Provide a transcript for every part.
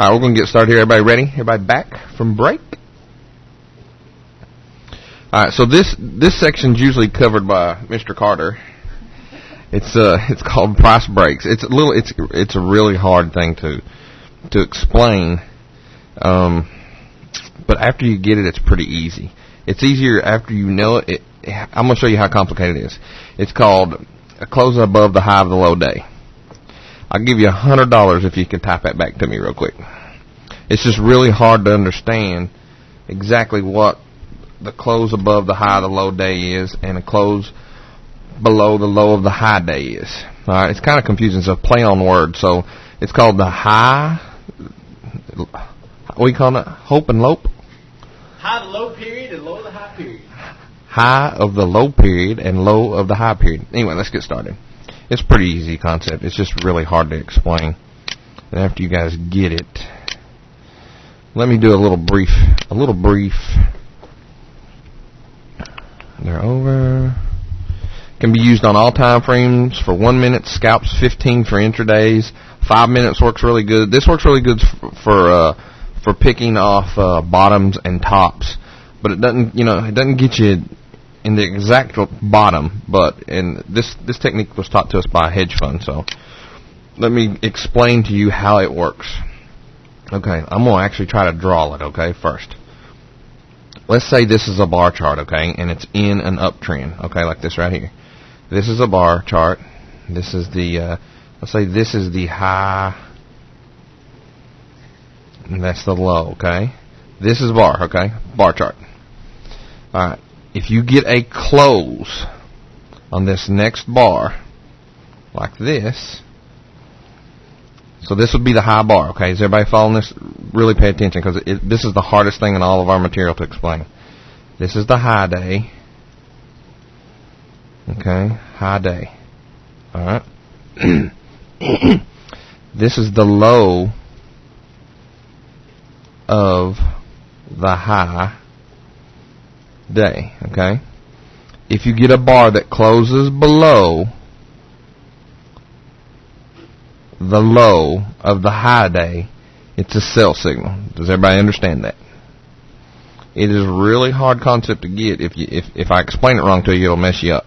All right, we're going to get started here. Everybody ready? Everybody back from break? All right, so this section's usually covered by Mr. Carter. It's called price breaks. It's a really hard thing to explain. But after you get it, it's pretty easy. It's easier after you know it. I'm going to show you how complicated it is. It's called a close above the high of the low day. I'll give you $100 if you can type that back to me real quick. It's just really hard to understand exactly what the close above the high of the low day is and a close below the low of the high day is. All right, it's kind of confusing. It's a play on words. So it's called the high. What do you call it? Hope and lope? High of the low period and low of the high period. High of the low period and low of the high period. Anyway, let's get started. It's a pretty easy concept. It's just really hard to explain. And after you guys get it, let me do a little brief. They're over. Can be used on all time frames for 1 minute, scalps 15 for intradays. 5 minutes works really good. This works really good for picking off bottoms and tops, but it doesn't get you in the exact bottom. But this technique was taught to us by a hedge fund. So let me explain to you how it works. Okay, I'm gonna actually try to draw it. Okay, first. Let's say this is a bar chart, okay, and it's in an uptrend, okay, like this right here. This is a bar chart. This is the, let's say this is the high, and that's the low, okay. This is bar, okay, bar chart. All right, if you get a close on this next bar, like this, so this would be the high bar, okay? Is everybody following this? Really pay attention, because this is the hardest thing in all of our material to explain. This is the high day. Okay, high day. All right. This is the low of the high day, okay? If you get a bar that closes below the low of the high day, it's a sell signal. Does everybody understand that? It is a really hard concept to get. If I explain it wrong to you, it'll mess you up.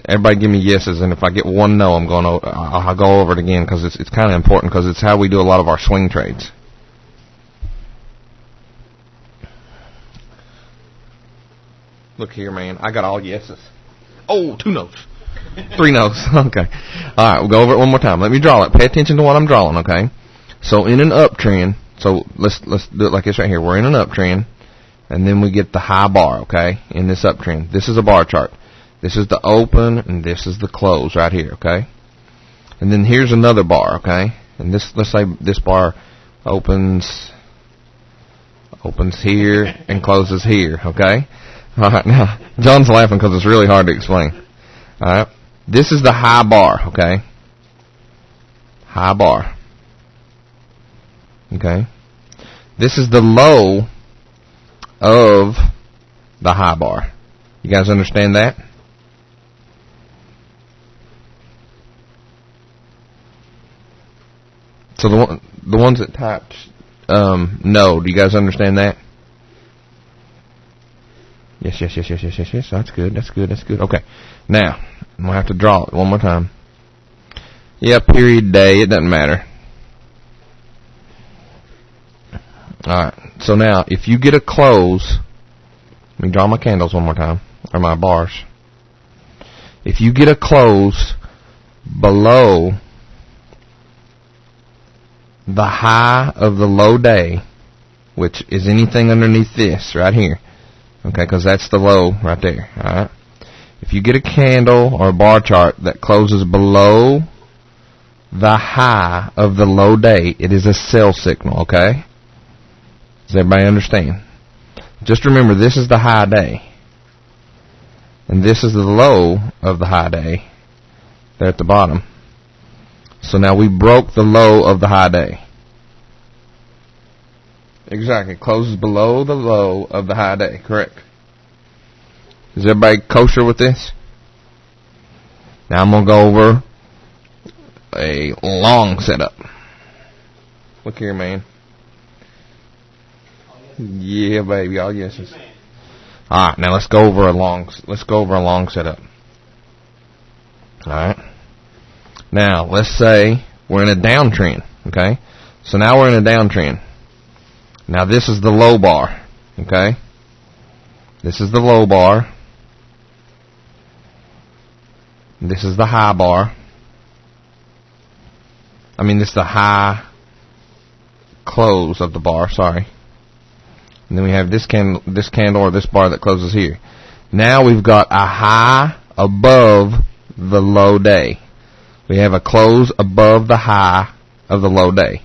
Everybody give me yeses, and if I get one no, I'll go over it again, because it's kind of important, because it's how we do a lot of our swing trades. Look here, man. I got all yeses. Oh, 2 no's. 3 no's. Okay. All right, we'll go over it one more time. Let me draw it. Pay attention to what I'm drawing, okay? So in an uptrend, so let's do it like this right here. We're in an uptrend, and then we get the high bar, okay, in this uptrend. This is a bar chart. This is the open, and this is the close right here, okay? And then here's another bar, okay? And let's say this bar opens here and closes here, okay? All right, now, John's laughing because it's really hard to explain. All right, this is the high bar, okay? High bar. Okay? This is the low of the high bar. You guys understand that? So the ones that typed no, do you guys understand that? Yes. That's good. Okay. Now, I'm going to have to draw it one more time. Yeah, period, day, it doesn't matter. Alright, so now, if you get a close, let me draw my candles one more time, or my bars. If you get a close below the high of the low day, which is anything underneath this right here, okay, because that's the low right there, alright? If you get a candle or a bar chart that closes below the high of the low day, it is a sell signal, okay? Does everybody understand? Just remember, this is the high day, and this is the low of the high day. There at the bottom. So now we broke the low of the high day. Exactly. Closes below the low of the high day. Correct. Is everybody kosher with this? Now I'm going to go over a long setup. Look here, man. Yeah, baby, all yeses. All right, now let's go over a long setup. All right. Now let's say we're in a downtrend. Okay. So now we're in a downtrend. Now this is the low bar. Okay. This is the low bar. This is the high bar. This is the high close of the bar, sorry. And then we have this candle or this bar that closes here. Now we've got a high above the low day. We have a close above the high of the low day.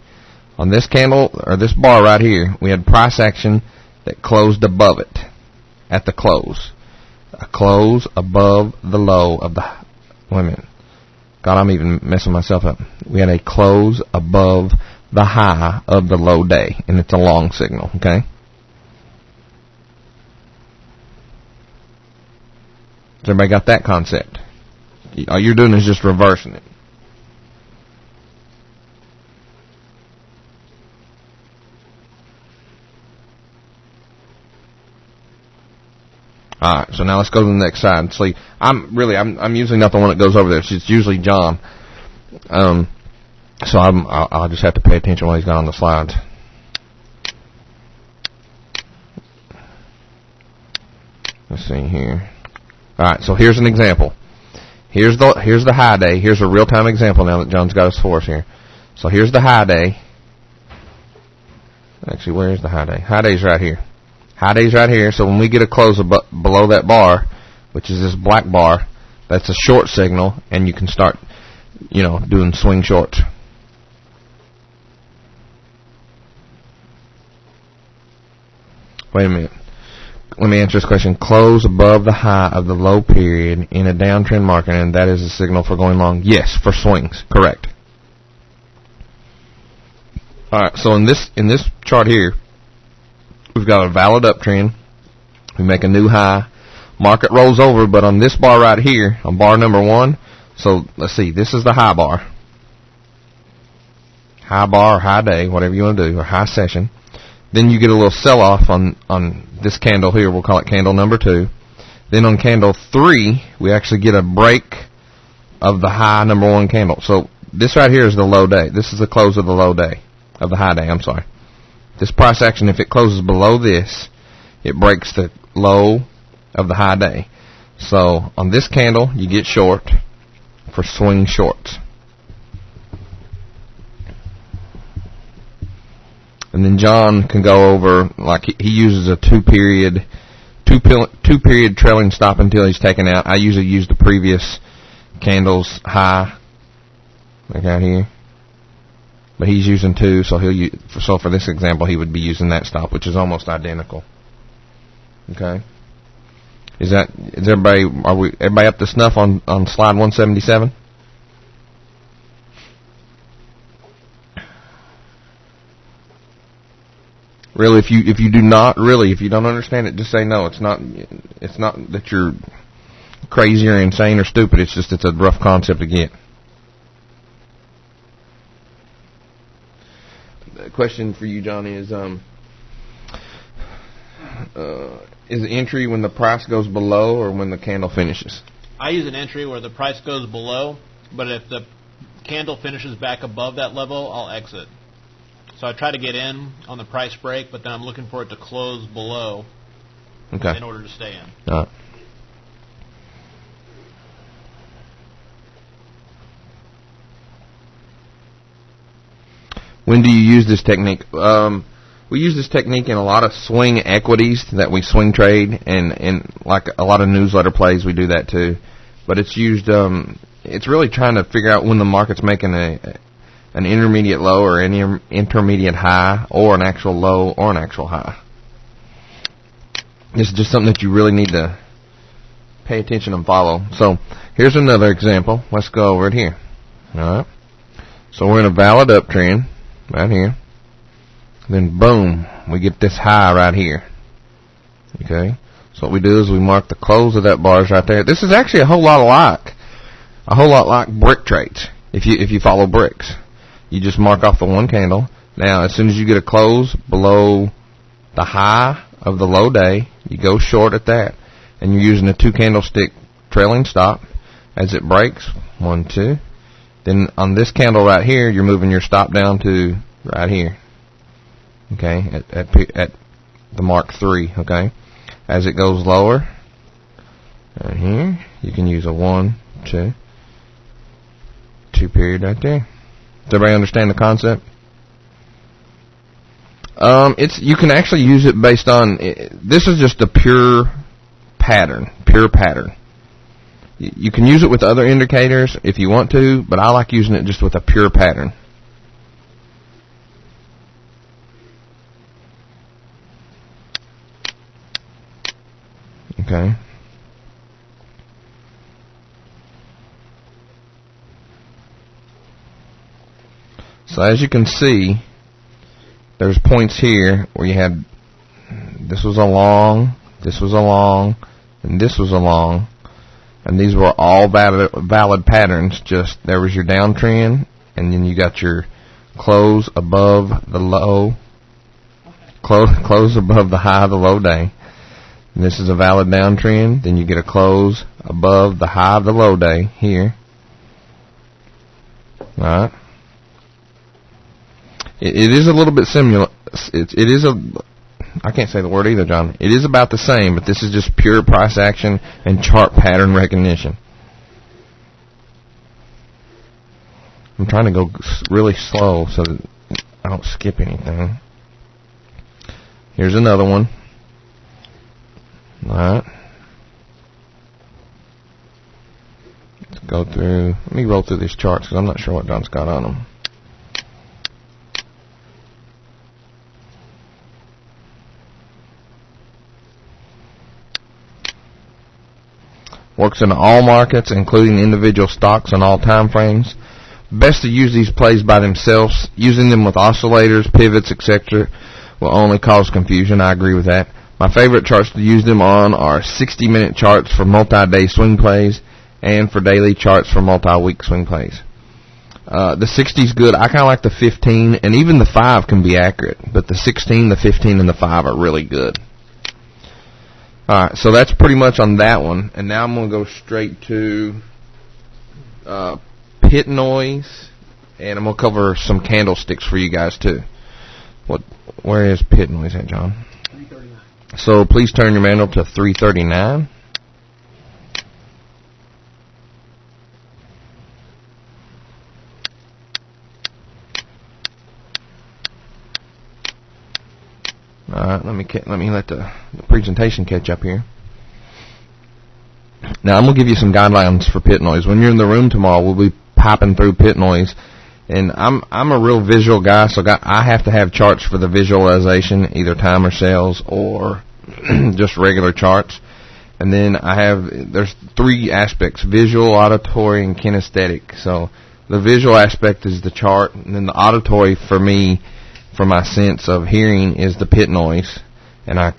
On this candle or this bar right here, we had price action that closed above it at the close. A close above the low of the, wait a minute. God, I'm even messing myself up. We had a close above the high of the low day, and it's a long signal, okay? Has everybody got that concept? All you're doing is just reversing it. Alright, so now let's go to the next side. See, I'm usually not the one that goes over there. It's usually John. So I'll just have to pay attention while he's got on the slides. Let's see here. Alright, so here's an example. Here's the high day. Here's a real-time example now that John's got us for us here. So here's the high day. Actually, where's the high day? High day's right here. High day's right here. So when we get a close below that bar, which is this black bar, that's a short signal, and you can start, doing swing shorts. Wait a minute. Let me answer this question. Close above the high of the low period in a downtrend market, and that is a signal for going long. Yes, for swings. Correct. Alright, so in this chart here, we've got a valid uptrend. We make a new high. Market rolls over, but on this bar right here, on bar number 1, so let's see, this is the high bar. High bar or high day, whatever you want to do, or high session. Then you get a little sell-off on this candle here. We'll call it candle number 2. Then on candle 3, we actually get a break of the high number 1 candle. So this right here is the low day. This is the close of the low day, of the high day, I'm sorry. This price action, if it closes below this, it breaks the low of the high day. So on this candle, you get short for swing shorts. And then John can go over, like he uses a two period trailing stop until he's taken out. I usually use the previous candle's high, like out here. But he's using 2, so so for this example, he would be using that stop, which is almost identical. Okay. Is everybody up to snuff on slide 177? Really, if you don't understand it, just say no. It's not that you're crazy or insane or stupid. It's just it's a rough concept to get. The question for you, Johnny, is the entry when the price goes below or when the candle finishes? I use an entry where the price goes below, but if the candle finishes back above that level, I'll exit. So I try to get in on the price break, but then I'm looking for it to close below in order to stay in. All right. When do you use this technique? We use this technique in a lot of swing equities that we swing trade, and like a lot of newsletter plays, we do that too. But it's used. It's really trying to figure out when the market's making an intermediate low or an intermediate high, or an actual low or an actual high. This is just something that you really need to pay attention and follow. So here's another example. Let's go over it here. All right. So we're in a valid uptrend right here. Then boom, we get this high right here. Okay. So what we do is we mark the close of that bars right there. This is actually a whole lot like brick trades. if you follow bricks. You just mark off the one candle. Now, as soon as you get a close below the high of the low day, you go short at that. And you're using a 2 candlestick trailing stop. As it breaks, 1, 2. Then on this candle right here, you're moving your stop down to right here. Okay, at the mark 3. Okay, as it goes lower, right here, you can use a 1, 2 period right there. Does everybody understand the concept? You can actually use it based on. This is just a pure pattern. You can use it with other indicators if you want to, but I like using it just with a pure pattern. Okay. So as you can see, there's points here where you had this was a long, this was a long, and this was a long. And these were all valid patterns. Just there was your downtrend, and then you got your close above the low, close above the high of the low day. And this is a valid downtrend. Then you get a close above the high of the low day here. All right. It is a little bit similar. It is a. I can't say the word either, John. It is about the same, but this is just pure price action and chart pattern recognition. I'm trying to go really slow so that I don't skip anything. Here's another one. All right. Let's go through. Let me roll through these charts because I'm not sure what John's got on them. Works in all markets, including individual stocks and all time frames. Best to use these plays by themselves. Using them with oscillators, pivots, etc. will only cause confusion. I agree with that. My favorite charts to use them on are 60-minute charts for multi-day swing plays and for daily charts for multi-week swing plays. The 60 is good. I kind of like the 15, and even the 5 can be accurate, but the 16, the 15, and the 5 are really good. Alright, so that's pretty much on that one. And now I'm going to go straight to pit noise, and I'm going to cover some candlesticks for you guys too. Where is pit noise at, John? 339. So please turn your manual to 339. Alright, let me let the presentation catch up here. Now I'm going to give you some guidelines for pit noise. When you're in the room tomorrow, we'll be popping through pit noise. And I'm a real visual guy, so I have to have charts for the visualization, either time or sales or just regular charts. And then there's 3 aspects: visual, auditory, and kinesthetic. So the visual aspect is the chart, and then the auditory for me, for my sense of hearing, is the pit noise, and I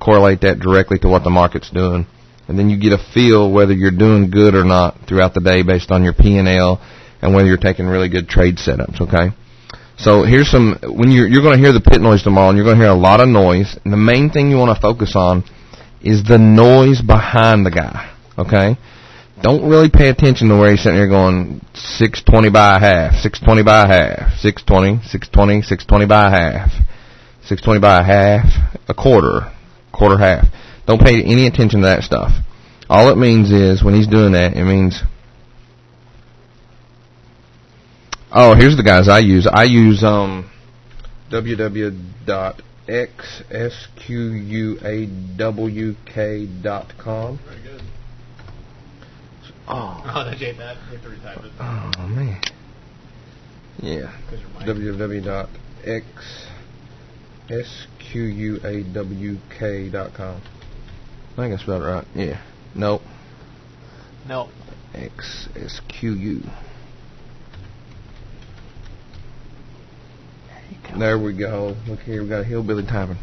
correlate that directly to what the market's doing. And then you get a feel whether you're doing good or not throughout the day based on your P&L and whether you're taking really good trade setups, okay? So here's when you're going to hear the pit noise tomorrow, and you're going to hear a lot of noise, and the main thing you want to focus on is the noise behind the guy, okay? Don't really pay attention to where he's sitting here going 620 by a half, 620 by a half, 620, 620, 620 by a half, 620 by a half, a quarter half. Don't pay any attention to that stuff. All it means is when he's doing that, it means, here's the guys I use. I use www.xsquawk.com. Very good. Oh, that's that. You have to retype it. Oh, man. Yeah. www.xsquawk.com. I think I spelled it right. Yeah. Nope. Nope. XSQU. There we go. Look here, we got a hillbilly typing.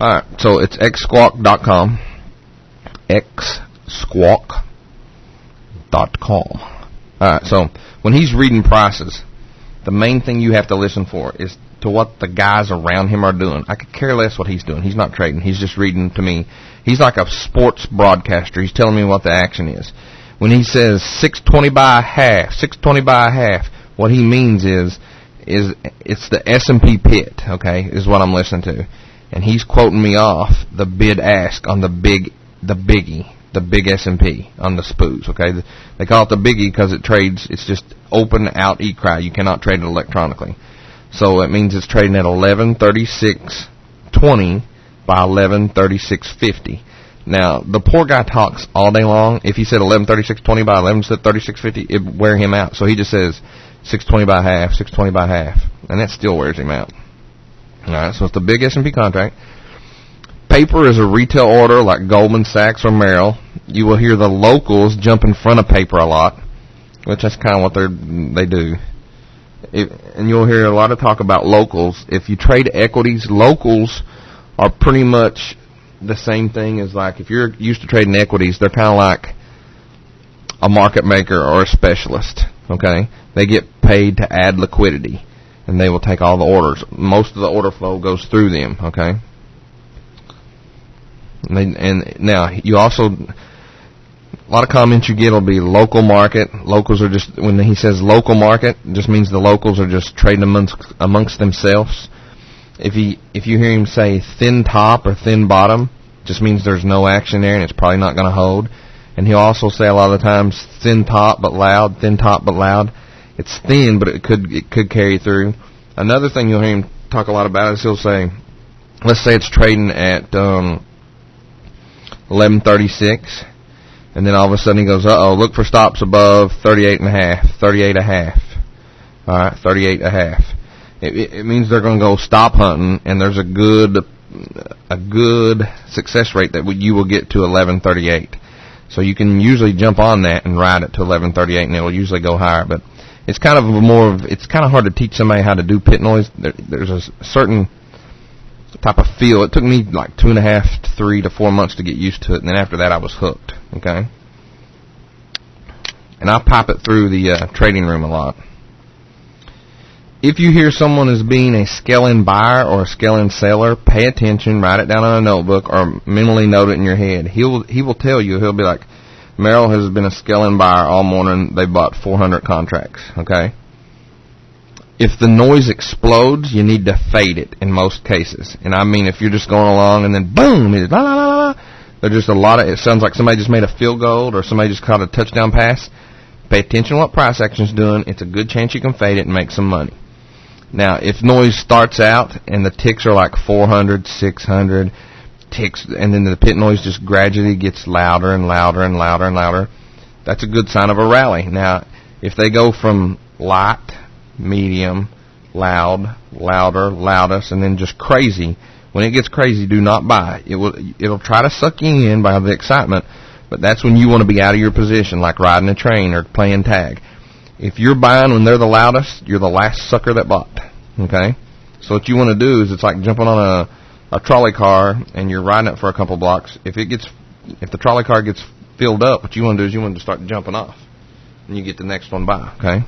Alright, so it's xsquawk.com. xsquawk.com. All right, so when he's reading prices, the main thing you have to listen for is to what the guys around him are doing. I could care less what he's doing. He's not trading. He's just reading to me. He's like a sports broadcaster. He's telling me what the action is. When he says 620 by a half, 620 by a half, what he means is it's the S&P pit, okay, is what I'm listening to. And he's quoting me off the bid ask on the big S&P on the SPOOs, okay? They call it the biggie because it trades, it's just open out eCry. You cannot trade it electronically. So it means it's trading at 1136.20 by 1136.50. Now, the poor guy talks all day long. If he said 1136.20 by 1136.50, it would wear him out. So he just says 620 by half, 620 by half, and that still wears him out. All right, so it's the big S&P contract. Paper is a retail order like Goldman Sachs or Merrill. You will hear the locals jump in front of paper a lot, which that's kind of what they do. And you'll hear a lot of talk about locals. If you trade equities, locals are pretty much the same thing as, like, if you're used to trading equities, they're kind of like a market maker or a specialist, okay? They get paid to add liquidity, and they will take all the orders. Most of the order flow goes through them, okay? And now, you also, a lot of comments you get will be local market. Locals are just, when he says local market, it just means the locals are just trading amongst themselves. If you hear him say thin top or thin bottom, it just means there's no action there and it's probably not going to hold. And he'll also say a lot of the times thin top but loud, thin top but loud. It's thin, but it could carry through. Another thing you'll hear him talk a lot about is he'll say, let's say it's trading at 1136, and then all of a sudden he goes, look for stops above 38.5, 38.5. All right, 38.5. It means they're going to go stop hunting, and there's a good success rate that you will get to 1138. So you can usually jump on that and ride it to 1138, and it will usually go higher. But it's kind of it's kind of hard to teach somebody how to do pit noise. There's a certain type of feel. It took me like 2.5 to 3 to 4 months to get used to it, and then after that I was hooked. Okay, and I pipe it through the trading room a lot. If you hear someone as being a scale-in buyer or a scale-in seller, pay attention, write it down on a notebook, or mentally note it in your head. He will tell you. He'll be like, Merrill has been a scale-in buyer all morning. They bought 400 contracts. Okay. If the noise explodes, you need to fade it in most cases. And I mean, if you're just going along and then boom, it's la la la la. There's just a lot of. It sounds like somebody just made a field goal or somebody just caught a touchdown pass. Pay attention to what price action's doing. It's a good chance you can fade it and make some money. Now, if noise starts out and the ticks are like 400, 600 ticks, and then the pit noise just gradually gets louder and louder and louder and louder, that's a good sign of a rally. Now, if they go from light, medium, loud, louder, loudest, and then just crazy, when it gets crazy, do not buy. It'll try to suck you in by the excitement, but that's when you want to be out of your position, like riding a train or playing tag. If you're buying when they're the loudest, you're the last sucker that bought. Okay? So what you want to do is, it's like jumping on a trolley car and you're riding it for a couple blocks. If the trolley car gets filled up, what you want to do is you want to start jumping off, and you get the next one by. Okay?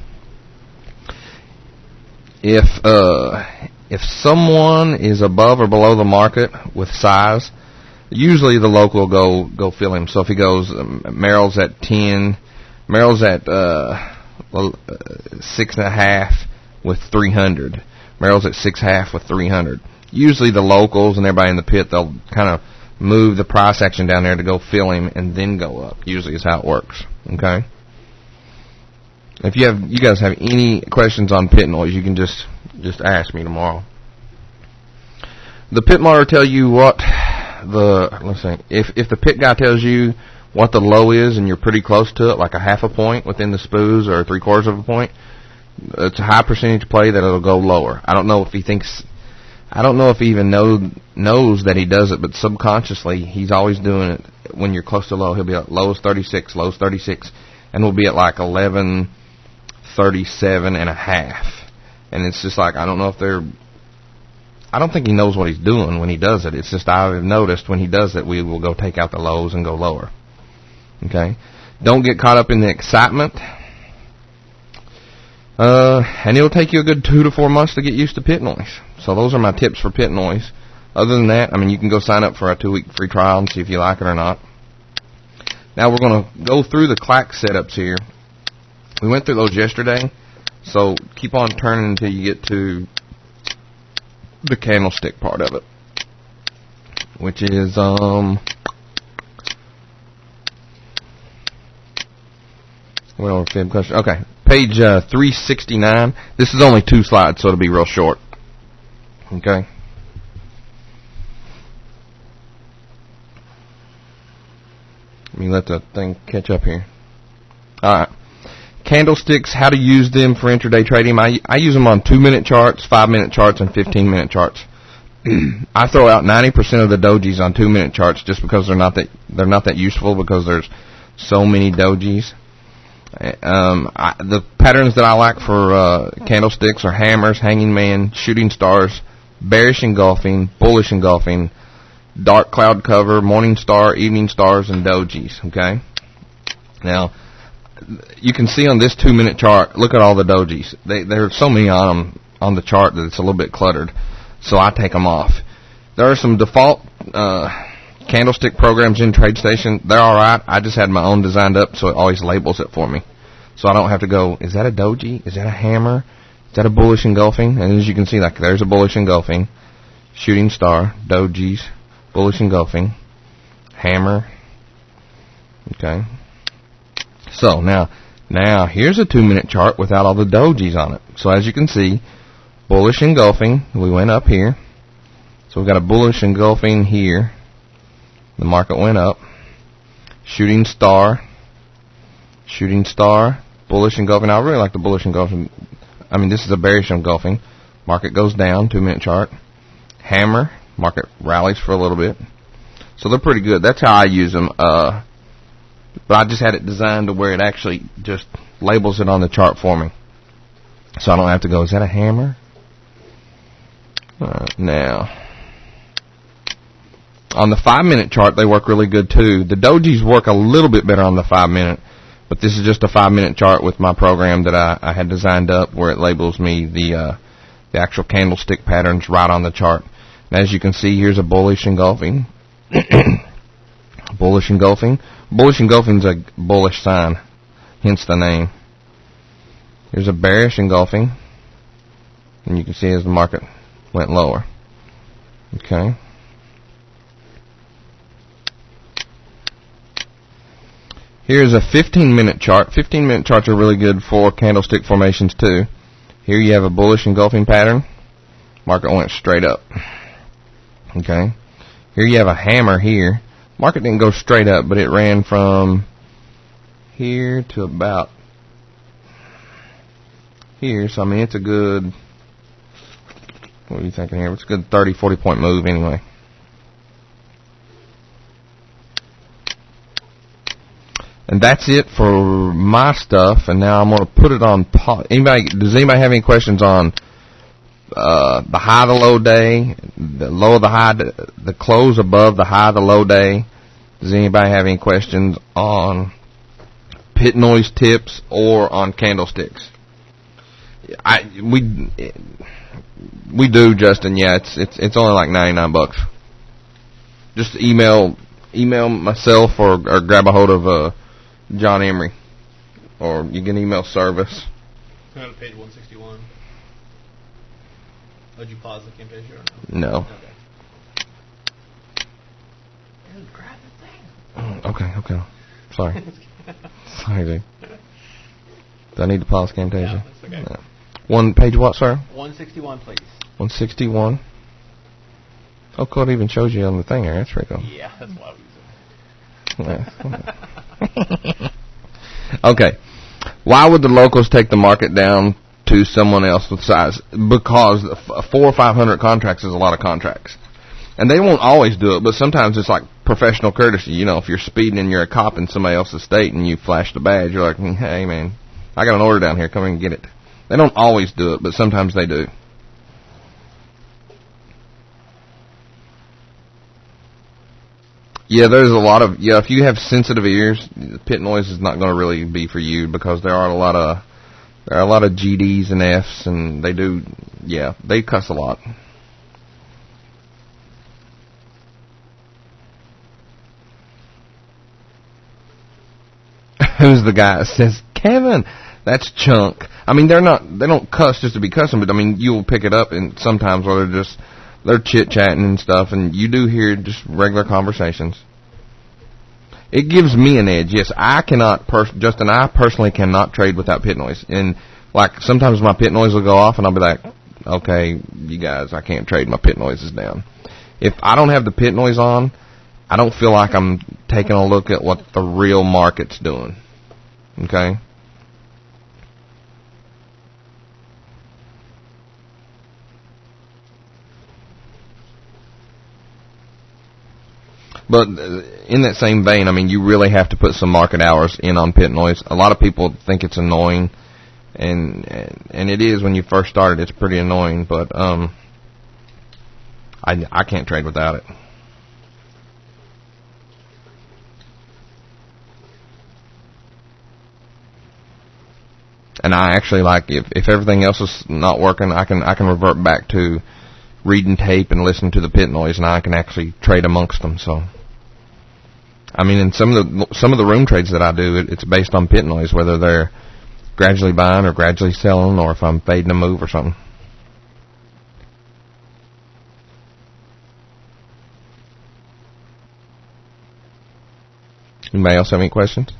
If someone is above or below the market with size, usually the local will go fill him. So if he goes, Merrill's at 10, Merrill's at 6.5 with 300. Merrill's at 6.5 with 300. Usually the locals and everybody in the pit, they'll kind of move the price action down there to go fill him and then go up. Usually is how it works. Okay. If you guys have any questions on pit noise, you can just ask me tomorrow. The pit monitor tell you what let's see. If the pit guy tells you what the low is and you're pretty close to it, like a half a point within the SPOOs or 3/4 of a point, it's a high percentage play that it'll go lower. I don't know if he even knows that he does it, but subconsciously he's always doing it. When you're close to low, he'll be at low's 36, and we'll be at like 1137.5. And it's just like, I don't think he knows what he's doing when he does it. It's just, I've noticed when he does it, we will go take out the lows and go lower. Okay? Don't get caught up in the excitement. And it'll take you a good 2 to 4 months to get used to pit noise. So those are my tips for pit noise. Other than that, I mean, you can go sign up for a 2-week free trial and see if you like it or not. Now we're going to go through the clack setups here. We went through those yesterday, so keep on turning until you get to the candlestick part of it, which is okay, page 369. This is only 2 slides, so it'll be real short. Okay. Let me let the thing catch up here. Alright. Candlesticks, how to use them for intraday trading. I use them on 2-minute charts, 5-minute charts, and 15-minute charts. I throw out 90% of the dojis on 2-minute charts just because they're not that useful because there's so many dojis. The patterns that I like for candlesticks are hammers, hanging man, shooting stars, bearish engulfing, bullish engulfing, dark cloud cover, morning star, evening stars, and dojis. Okay. Now, you can see on this 2-minute chart, look at all the dojis. There's so many on them on the chart that it's a little bit cluttered, so I take them off. There are some default candlestick programs in TradeStation. They're alright. I just had my own designed up, so it always labels it for me. So I don't have to go, is that a doji? Is that a hammer? Is that a bullish engulfing? And as you can see, like, there's a bullish engulfing, shooting star, dojis, bullish engulfing, hammer. Okay. So now here's a 2-minute chart without all the dojis on it. So as you can see, bullish engulfing, we went up here. So we've got a bullish engulfing here. The market went up. Shooting star, bullish engulfing. I really like the bullish engulfing. I mean, this is a bearish engulfing. Market goes down, 2-minute chart. Hammer, market rallies for a little bit. So they're pretty good. That's how I use them. But I just had it designed to where it actually just labels it on the chart for me. So I don't have to go, is that a hammer? Now, on the 5-minute chart, they work really good too. The dojis work a little bit better on the 5-minute, but this is just a 5-minute chart with my program that I had designed up where it labels me the actual candlestick patterns right on the chart. And as you can see, here's a bullish engulfing. Bullish engulfing. Bullish engulfing is a bullish sign, hence the name. Here's a bearish engulfing, and you can see as the market went lower. Okay. Here's a 15-minute chart. 15-minute charts are really good for candlestick formations too. Here you have a bullish engulfing pattern. Market went straight up. Okay. Here you have a hammer here. Market didn't go straight up, but it ran from here to about here. So, I mean, it's a good, what are you thinking here? It's a good 30, 40-point move anyway. And that's it for my stuff. And now I'm going to put it on pause. Does anybody have any questions on the high to low day, the low of the high, the close above the high to low day? Does anybody have any questions on pit noise tips or on candlesticks? We do, Justin. Yeah, it's only like $99. Just email myself or grab a hold of John Emery, or you can email service. Go to page 161. Did you pause the Camtasia or no? Okay. Dude, grab the thing. Okay. Sorry. Sorry, dude. Do I need to pause Camtasia? Yeah, that's okay. No. One page what, sir? 161, please. 161. Oh, cool. It even shows you on the thing here. That's pretty cool. Yeah, that's why we use it. Okay. Why would the locals take the market down to someone else with size? Because 400 or 500 contracts is a lot of contracts. And they won't always do it, but sometimes it's like professional courtesy. You know, if you're speeding and you're a cop in somebody else's state and you flash the badge, you're like, hey, man, I got an order down here. Come in and get it. They don't always do it, but sometimes they do. Yeah, there's a lot of, if you have sensitive ears, pit noise is not going to really be for you because there are a lot of There are a lot of GDs and Fs, and they cuss a lot. Who's the guy that says, Kevin, that's chunk? I mean, they don't cuss just to be cussing, but I mean, you'll pick it up, and sometimes where they're chit-chatting and stuff, and you do hear just regular conversations. It gives me an edge. Yes, I personally cannot trade without pit noise. And, like, sometimes my pit noise will go off, and I'll be like, okay, you guys, I can't trade. My pit noise is down. If I don't have the pit noise on, I don't feel like I'm taking a look at what the real market's doing. Okay? But in that same vein, I mean, you really have to put some market hours in on pit noise. A lot of people think it's annoying, and it is when you first start it. It's pretty annoying, but I can't trade without it. And I actually like, if everything else is not working, I can revert back to reading tape and listening to the pit noise, and I can actually trade amongst them. So, I mean, in some of the room trades that I do, it's based on pit noise, whether they're gradually buying or gradually selling, or if I'm fading a move or something. Anybody else have any questions?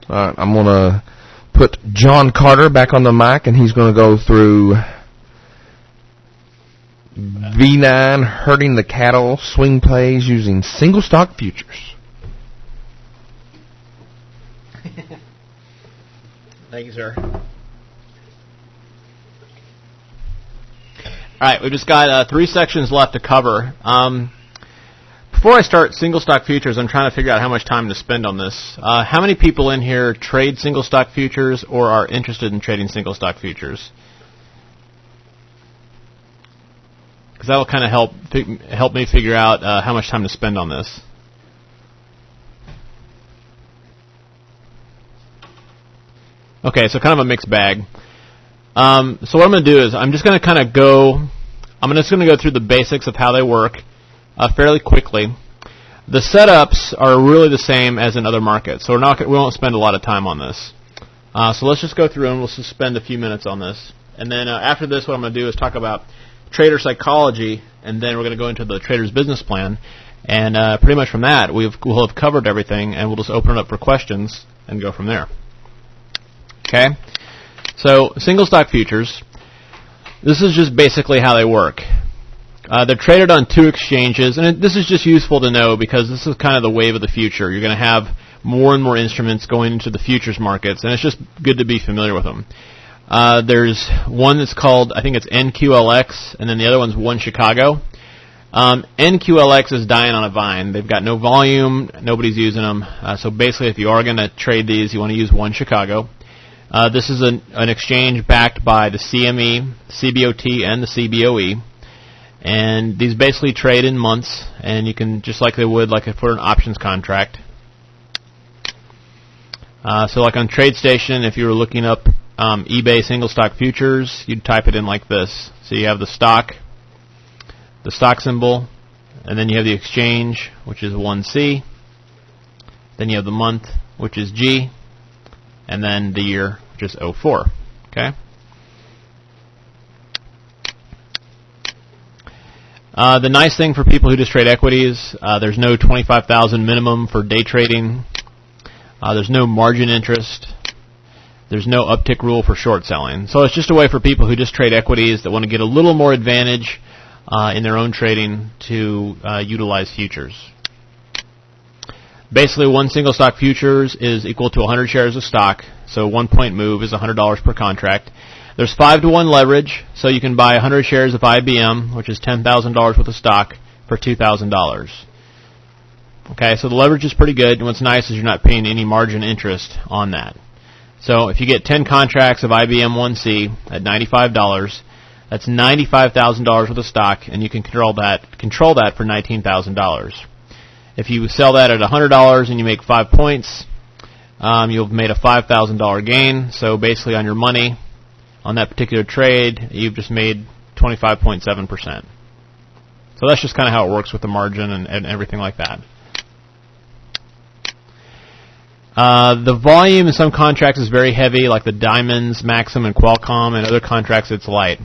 All right, I'm going to put John Carter back on the mic, and he's going to go through V9 herding the cattle swing plays using single stock futures. Thank you, sir. All right, we've just got 3 sections left to cover. Before I start single stock futures, I'm trying to figure out how much time to spend on this. How many people in here trade single stock futures or are interested in trading single stock futures? Because that will kind of help me figure out how much time to spend on this. Okay, so kind of a mixed bag. So what I'm going to do is I'm just going to kind of go through the basics of how they work fairly quickly. The setups are really the same as in other markets, so we won't spend a lot of time on this. So let's just go through and we'll just spend a few minutes on this. And then after this, what I'm going to do is talk about trader psychology, and then we're going to go into the trader's business plan. And pretty much from that, we'll have covered everything, and we'll just open it up for questions and go from there. Okay? So single stock futures, this is just basically how they work. They're traded on 2 exchanges, and this is just useful to know because this is kind of the wave of the future. You're going to have more and more instruments going into the futures markets, and it's just good to be familiar with them. There's one that's called, I think it's NQLX, and then the other one's One Chicago. NQLX is dying on a vine. They've got no volume, nobody's using them. So basically, if you are going to trade these, you want to use One Chicago. This is an exchange backed by the CME, CBOT, and the CBOE. And these basically trade in months, and you can, just like they would like for an options contract. So like on TradeStation, if you were looking up eBay single stock futures, you'd type it in like this. So you have the stock symbol, and then you have the exchange, which is 1C. Then you have the month, which is G, and then the year, which is 04. Okay? The nice thing for people who just trade equities, there's no 25,000 minimum for day trading. There's no margin interest. There's no uptick rule for short selling. So it's just a way for people who just trade equities that want to get a little more advantage in their own trading to utilize futures. Basically, one single stock futures is equal to 100 shares of stock, so 1 point move is $100 per contract. There's 5-to-1 leverage, so you can buy 100 shares of IBM, which is $10,000 worth of stock, for $2,000. Okay, so the leverage is pretty good, and what's nice is you're not paying any margin interest on that. So if you get 10 contracts of IBM 1C at $95, that's $95,000 worth of stock, and you can control that for $19,000. If you sell that at $100 and you make 5 points, you've made a $5,000 gain. So basically on your money on that particular trade, you've just made 25.7%. So that's just kind of how it works with the margin and everything like that. The volume in some contracts is very heavy, like the Diamonds, Maxim, and Qualcomm, and other contracts it's light.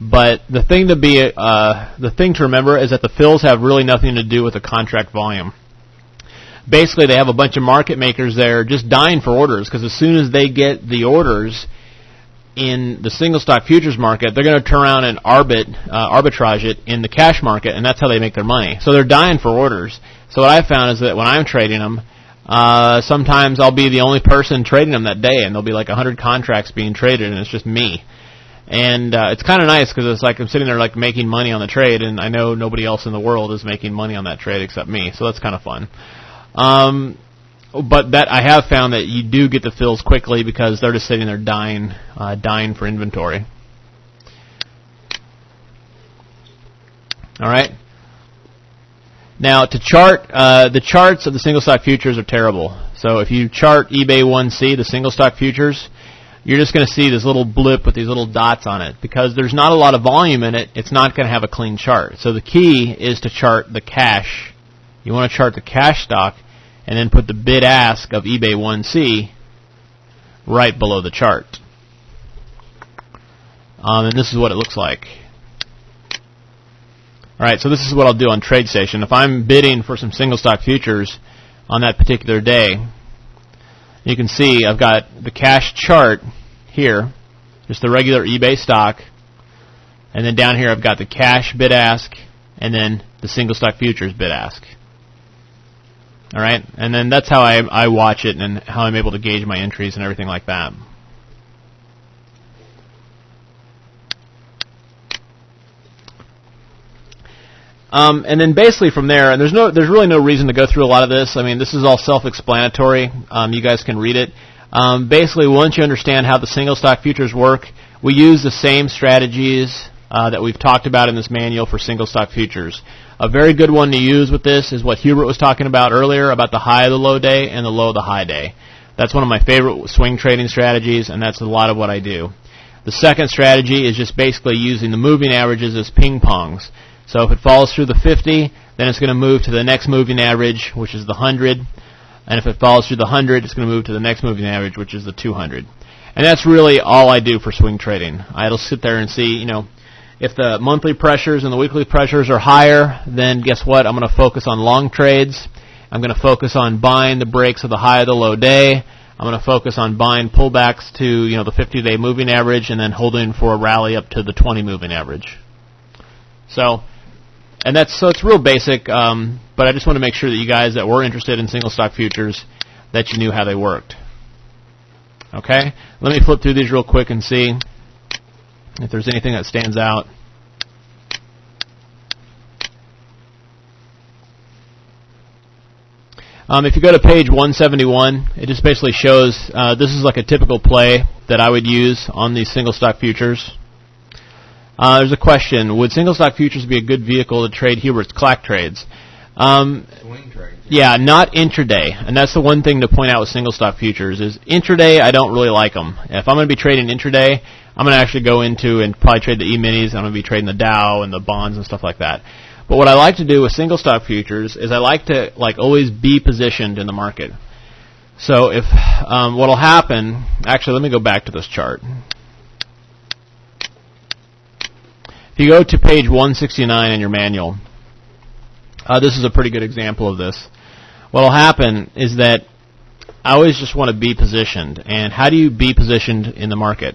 But the thing to remember is that the fills have really nothing to do with the contract volume. Basically, they have a bunch of market makers there just dying for orders, because as soon as they get the orders in the single stock futures market, they're going to turn around and arbitrage it in the cash market, and that's how they make their money. So they're dying for orders. So what I found is that when I'm trading them, sometimes I'll be the only person trading them that day, and there'll be like 100 contracts being traded, and it's just me. And it's kind of nice because it's like I'm sitting there like making money on the trade, and I know nobody else in the world is making money on that trade except me, so that's kind of fun. But that I have found that you do get the fills quickly because they're just sitting there dying for inventory. All right. Now to chart, the charts of the single stock futures are terrible. So if you chart eBay 1C, the single stock futures, you're just going to see this little blip with these little dots on it. Because there's not a lot of volume in it, it's not going to have a clean chart. So the key is to chart the cash. You want to chart the cash stock and then put the bid-ask of eBay 1C right below the chart. And this is what it looks like. Alright, so this is what I'll do on TradeStation. If I'm bidding for some single stock futures on that particular day, you can see I've got the cash chart here, just the regular eBay stock, and then down here I've got the cash bid-ask, and then the single stock futures bid-ask. Alright, and then that's how I watch it and how I'm able to gauge my entries and everything like that. And then basically from there, and there's really no reason to go through a lot of this. I mean, this is all self-explanatory. You guys can read it. Basically, once you understand how the single stock futures work, we use the same strategies that we've talked about in this manual for single stock futures. A very good one to use with this is what Hubert was talking about earlier, about the high of the low day and the low of the high day. That's one of my favorite swing trading strategies, and that's a lot of what I do. The second strategy is just basically using the moving averages as ping-pongs. So if it falls through the 50, then it's going to move to the next moving average, which is the 100. And if it falls through the 100, it's going to move to the next moving average, which is the 200. And that's really all I do for swing trading. I'll sit there and see, if the monthly pressures and the weekly pressures are higher, then guess what? I'm going to focus on long trades. I'm going to focus on buying the breaks of the high of the low day. I'm going to focus on buying pullbacks to, the 50-day moving average, and then holding for a rally up to the 20 moving average. So it's real basic, but I just want to make sure that you guys that were interested in single stock futures, that you knew how they worked. Okay? Let me flip through these real quick and see if there's anything that stands out. If you go to page 171, it just basically shows, this is like a typical play that I would use on these single stock futures. There's a question, would single stock futures be a good vehicle to trade Hubert's clack trades? Swing trade. Yeah, not intraday. And that's the one thing to point out with single stock futures is intraday, I don't really like them. If I'm going to be trading intraday, I'm going to actually go into and probably trade the E-minis. I'm going to be trading the Dow and the bonds and stuff like that. But what I like to do with single stock futures is I like to always be positioned in the market. So if what'll happen, actually let me go back to this chart. If you go to page 169 in your manual, this is a pretty good example of this. What'll happen is that I always just want to be positioned. And how do you be positioned in the market?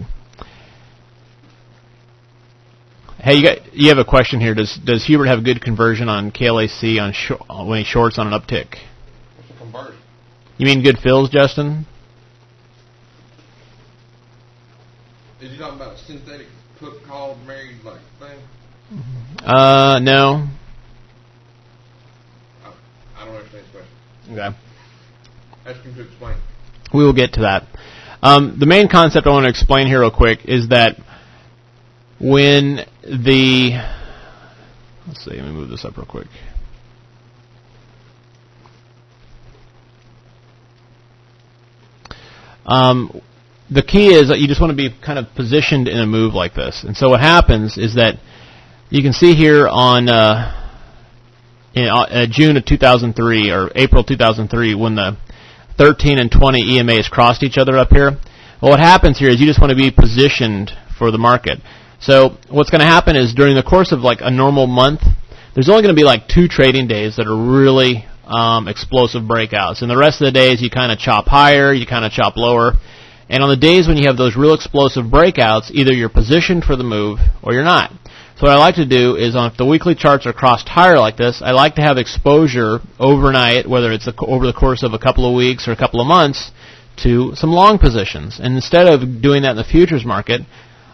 Hey, you have a question here. Does Hubert have good conversion on KLAC when he shorts on an uptick? What's the conversion? You mean good fills, Justin? Is he talking about a synthetic put call married thing? No. I don't understand his question. Okay. Ask him to explain. We will get to that. The main concept I want to explain here real quick is that when let's see, let me move this up real quick. The key is that you just want to be kind of positioned in a move like this. And so what happens is that you can see here on June of 2003 or April 2003 when the 13 and 20 EMAs crossed each other up here. Well, what happens here is you just want to be positioned for the market. So what's going to happen is during the course of like a normal month, there's only going to be like 2 trading days that are really explosive breakouts. And the rest of the days you kind of chop higher, you kind of chop lower. And on the days when you have those real explosive breakouts, either you're positioned for the move or you're not. So what I like to do is if the weekly charts are crossed higher like this, I like to have exposure overnight, whether it's over the course of a couple of weeks or a couple of months, to some long positions. And instead of doing that in the futures market,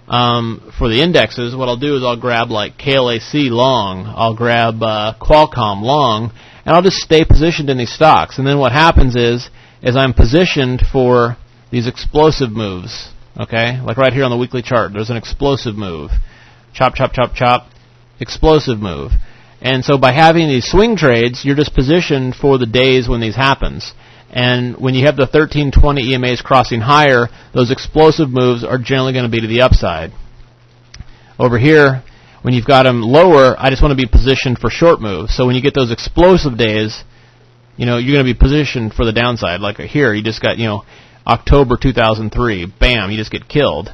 for the indexes, what I'll do is I'll grab like KLAC long, I'll grab Qualcomm long, and I'll just stay positioned in these stocks. And then what happens is I'm positioned for these explosive moves, okay? Like right here on the weekly chart, there's an explosive move. Chop, chop, chop, chop, explosive move. And so by having these swing trades, you're just positioned for the days when these happens. And when you have the 1320 EMAs crossing higher, those explosive moves are generally going to be to the upside. Over here, when you've got them lower, I just want to be positioned for short moves. So when you get those explosive days, you're going to be positioned for the downside. Like here, you just got, October 2003, bam, you just get killed.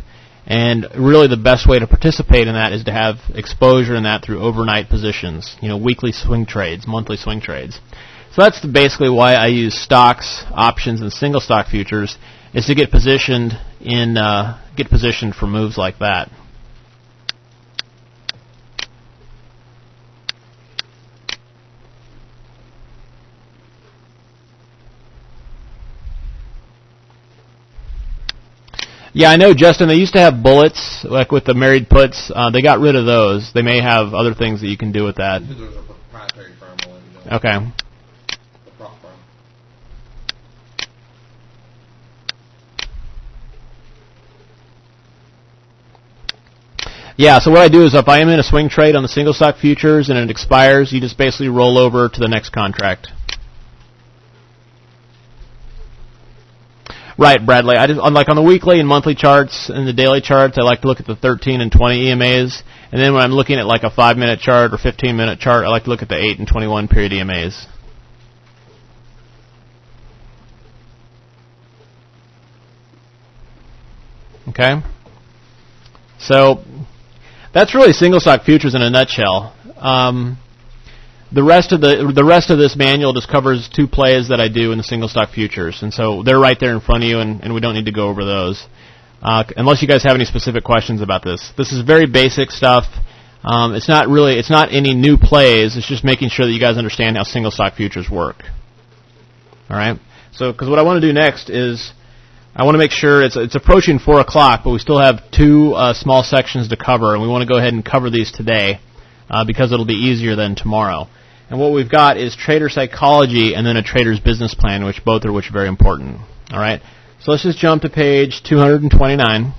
And really the best way to participate in that is to have exposure in that through overnight positions, weekly swing trades, monthly swing trades. So that's basically why I use stocks, options, and single stock futures, is to get positioned for moves like that. Yeah, I know, Justin. They used to have bullets, like with the married puts. They got rid of those. They may have other things that you can do with that. There's a proprietary firm on it. Okay. The prop firm. Yeah, so what I do is if I am in a swing trade on the single stock futures and it expires, you just basically roll over to the next contract. Right, Bradley. Like on the weekly and monthly charts and the daily charts, I like to look at the 13 and 20 EMAs. And then when I'm looking at like a 5-minute chart or 15-minute chart, I like to look at the 8 and 21 period EMAs. Okay? So that's really single stock futures in a nutshell. The rest of this manual just covers 2 plays that I do in the single stock futures, and so they're right there in front of you, and we don't need to go over those unless you guys have any specific questions about this. This is very basic stuff. It's not any new plays. It's just making sure that you guys understand how single stock futures work. All right. So, because what I want to do next is I want to make sure it's approaching 4 o'clock, but we still have 2 small sections to cover, and we want to go ahead and cover these today because it'll be easier than tomorrow. And what we've got is trader psychology and then a trader's business plan, which are very important. All right. So let's just jump to page 229,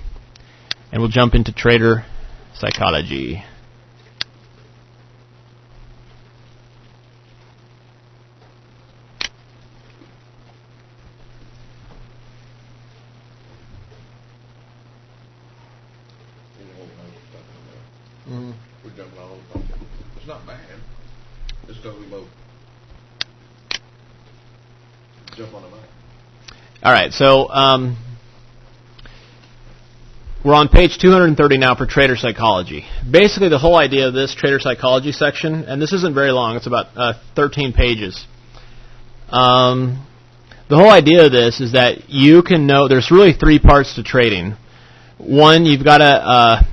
and we'll jump into trader psychology. We're jumping all over. It's not bad. It's totally low. Jump on the mic. All right, so we're on page 230 now for trader psychology. Basically, the whole idea of this trader psychology section, and this isn't very long, it's about 13 pages. The whole idea of this is that you can know there's really 3 parts to trading. One, you've got to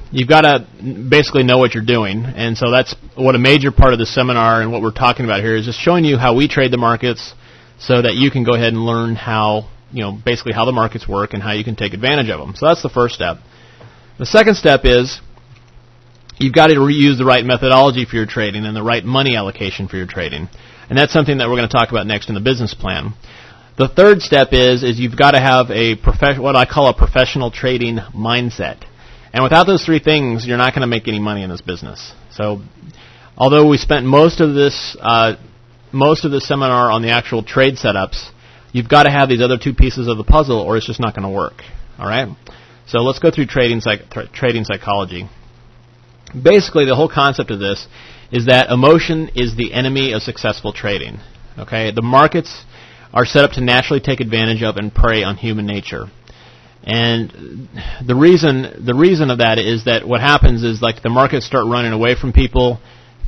basically know what you're doing, and so that's what a major part of the seminar and what we're talking about here is just showing you how we trade the markets, so that you can go ahead and learn how basically how the markets work and how you can take advantage of them. So that's the first step. The second step is you've got to use the right methodology for your trading and the right money allocation for your trading, and that's something that we're going to talk about next in the business plan. The third step is you've got to have what I call a professional trading mindset. And without those 3 things, you're not going to make any money in this business. So, although we spent most of this seminar on the actual trade setups, you've got to have these other two pieces of the puzzle, or it's just not going to work. All right. So let's go through trading psychology. Basically, the whole concept of this is that emotion is the enemy of successful trading. Okay, the markets are set up to naturally take advantage of and prey on human nature. And the reason of that is that what happens is, like, the markets start running away from people.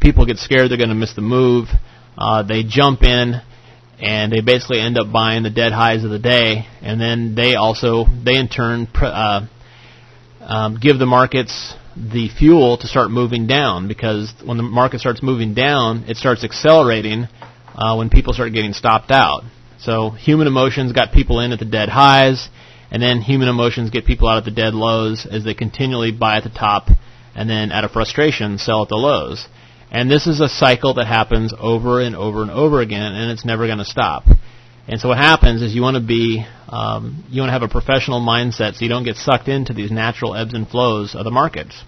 People get scared they're going to miss the move. They jump in, and they basically end up buying the dead highs of the day. And then they in turn give the markets the fuel to start moving down, because when the market starts moving down, it starts accelerating when people start getting stopped out. So human emotions got people in at the dead highs, and then human emotions get people out at the dead lows as they continually buy at the top and then, out of frustration, sell at the lows. And this is a cycle that happens over and over and over again, and it's never going to stop. And so what happens is you want to have a professional mindset so you don't get sucked into these natural ebbs and flows of the markets.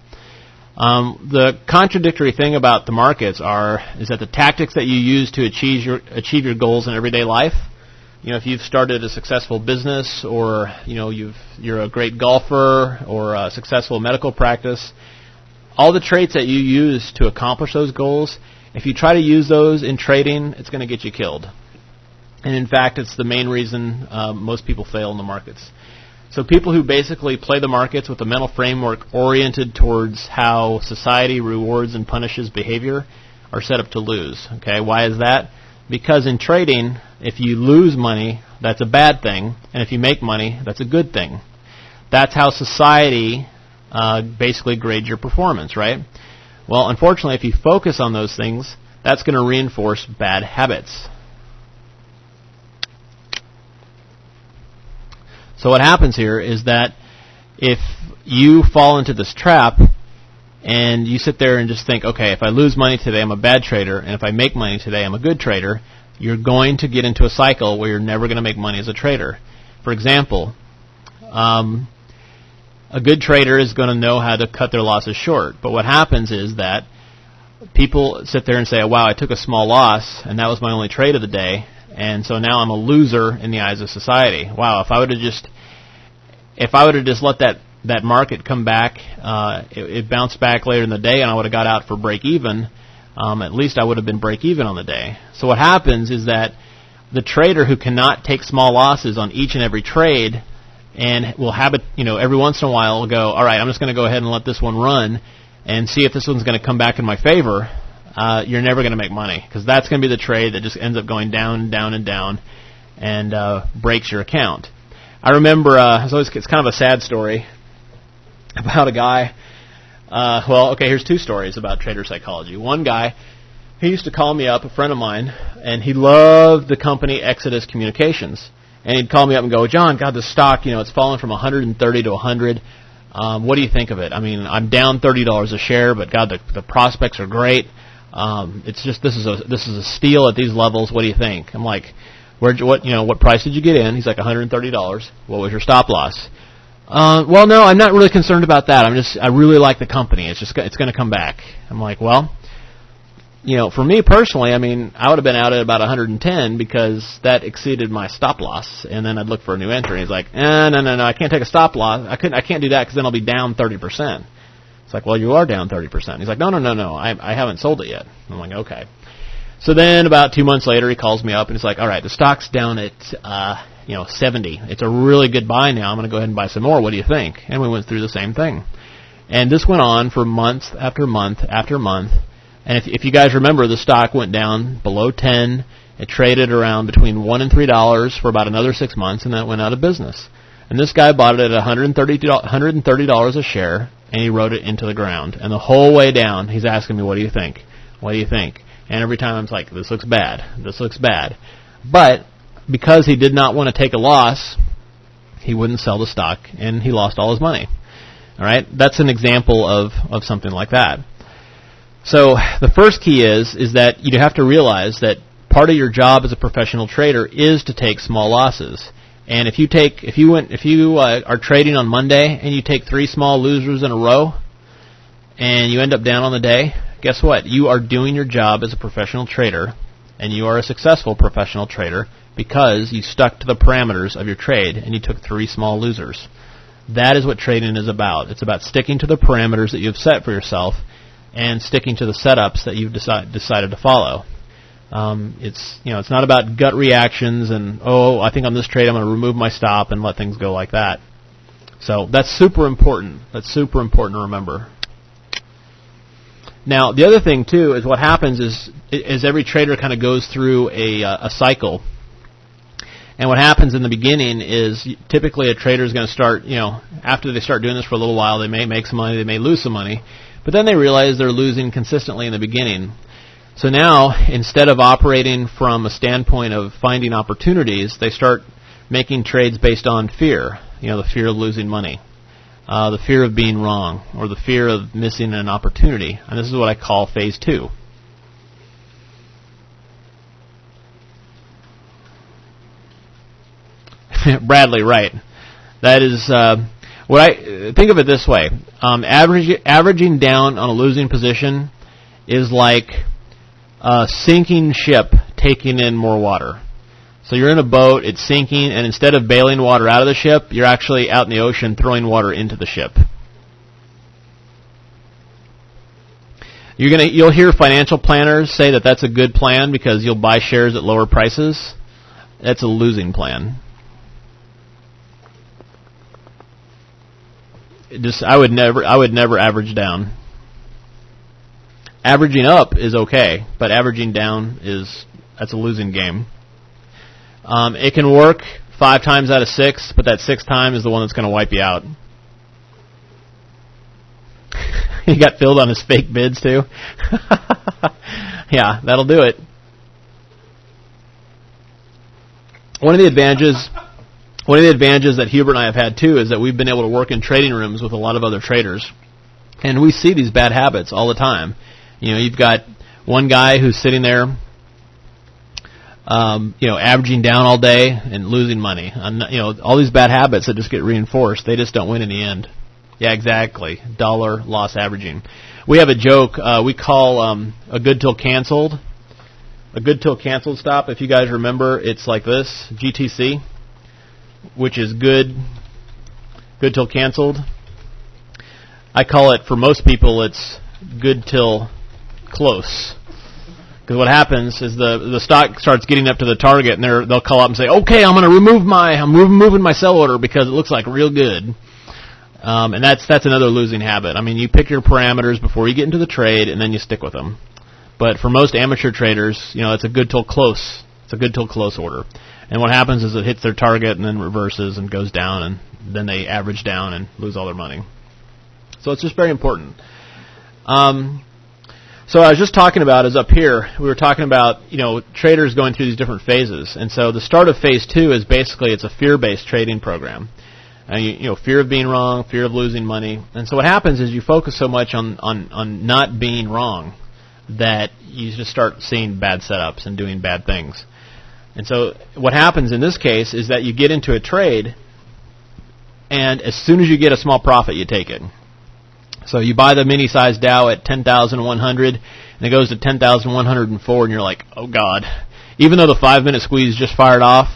The contradictory thing about the markets is that the tactics that you use to achieve your goals in everyday life, if you've started a successful business, or you're a great golfer, or a successful medical practice, all the traits that you use to accomplish those goals, if you try to use those in trading, it's going to get you killed. And in fact, it's the main reason most people fail in the markets. So people who basically play the markets with a mental framework oriented towards how society rewards and punishes behavior are set up to lose. Okay, why is that? Because in trading, if you lose money, that's a bad thing, and if you make money, that's a good thing. That's how society basically grades your performance, right? Well, unfortunately, if you focus on those things, that's going to reinforce bad habits. So what happens here is that if you fall into this trap and you sit there and just think, okay, if I lose money today, I'm a bad trader, and if I make money today, I'm a good trader, you're going to get into a cycle where you're never going to make money as a trader. For example, a good trader is going to know how to cut their losses short. But what happens is that people sit there and say, wow, I took a small loss, and that was my only trade of the day, and so now I'm a loser in the eyes of society. Wow, if I would have just let that market come back, it bounced back later in the day, and I would have got out for break even. At least I would have been break even on the day. So what happens is that the trader who cannot take small losses on each and every trade, and will have it, every once in a while will go, all right, I'm just going to go ahead and let this one run and see if this one's going to come back in my favor. You're never going to make money, because that's going to be the trade that just ends up going down and down and down and breaks your account. I remember, it's kind of a sad story about a guy. Here's two stories about trader psychology. One guy, he used to call me up, a friend of mine, and he loved the company Exodus Communications. And he'd call me up and go, John, God, the stock, it's fallen from 130 to 100. What do you think of it? I mean, I'm down $30 a share, but God, the prospects are great. It's just this is a steal at these levels. What do you think? I'm like, what price did you get in? He's like, $130. What was your stop loss? Well, no, I'm not really concerned about that. I really like the company. It's going to come back. I'm like, well, for me personally, I mean, I would have been out at about 110 because that exceeded my stop loss, and then I'd look for a new entry. He's like, no, I can't take a stop loss. I can't do that because then I'll be down 30%. It's like, well, you are down 30%. He's like, no, I haven't sold it yet. I'm like, okay. So then about 2 months later, he calls me up and he's like, all right, the stock's down at 70. It's a really good buy now. I'm going to go ahead and buy some more. What do you think? And we went through the same thing. And this went on for month after month after month. And if you guys remember, the stock went down below 10. It traded around between $1 and $3 for about another 6 months, and then it went out of business. And this guy bought it at $130 a share, and he rode it into the ground. And the whole way down, he's asking me, what do you think? What do you think? And every time I'm like, this looks bad. This looks bad. But because he did not want to take a loss, he wouldn't sell the stock, and he lost all his money. All right? That's an example of something like that. So the first key is that you have to realize that part of your job as a professional trader is to take small losses. And if you are trading on Monday and you take 3 small losers in a row and you end up down on the day, guess what? You are doing your job as a professional trader And you are a successful professional trader because you stuck to the parameters of your trade and you took 3 small losers. That is what trading is about. It's about sticking to the parameters that you've set for yourself and sticking to the setups that you've decided to follow. It's not about gut reactions and, I think on this trade I'm going to remove my stop and let things go like that. So that's super important. That's super important to remember. Now, the other thing, too, is what happens is every trader kind of goes through a cycle. And what happens in the beginning is typically a trader is going to start, after they start doing this for a little while, they may make some money, they may lose some money, but then they realize they're losing consistently in the beginning. So now, instead of operating from a standpoint of finding opportunities, they start making trades based on fear, the fear of losing money. The fear of being wrong, or the fear of missing an opportunity. And this is what I call phase 2. Bradley, right. That is, think of it this way. Averaging down on a losing position is like a sinking ship taking in more water. So you're in a boat, it's sinking, and instead of bailing water out of the ship, you're actually out in the ocean throwing water into the ship. You'll hear financial planners say that that's a good plan because you'll buy shares at lower prices. That's a losing plan. I would never average down. Averaging up is okay, but averaging down that's a losing game. It can work 5 times out of 6, but that 6th time is the one that's going to wipe you out. He got filled on his fake bids too. Yeah, that'll do it. One of the advantages that Hubert and I have had too is that we've been able to work in trading rooms with a lot of other traders, and we see these bad habits all the time. You've got one guy who's sitting there, averaging down all day and losing money. All these bad habits that just get reinforced, they just don't win in the end. Yeah, exactly. Dollar loss averaging. We have a joke we call a good till canceled. A good till canceled stop, if you guys remember, it's like this, GTC, which is good till canceled. I call it, for most people, it's good till close. Because what happens is the stock starts getting up to the target, and they'll call up and say, "Okay, I'm moving my sell order because it looks like real good." And that's another losing habit. I mean, you pick your parameters before you get into the trade, and then you stick with them. But for most amateur traders, it's a good till close. It's a good till close order. And what happens is it hits their target and then reverses and goes down, and then they average down and lose all their money. So it's just very important. So I was just talking about is up here, we were talking about, traders going through these different phases. And so the start of phase 2 is basically it's a fear-based trading program. Fear of being wrong, fear of losing money. And so what happens is you focus so much on not being wrong that you just start seeing bad setups and doing bad things. And so what happens in this case is that you get into a trade, and as soon as you get a small profit, you take it. So you buy the mini-sized Dow at 10,100, and it goes to 10,104, and you're like, oh, God. Even though the 5-minute squeeze just fired off,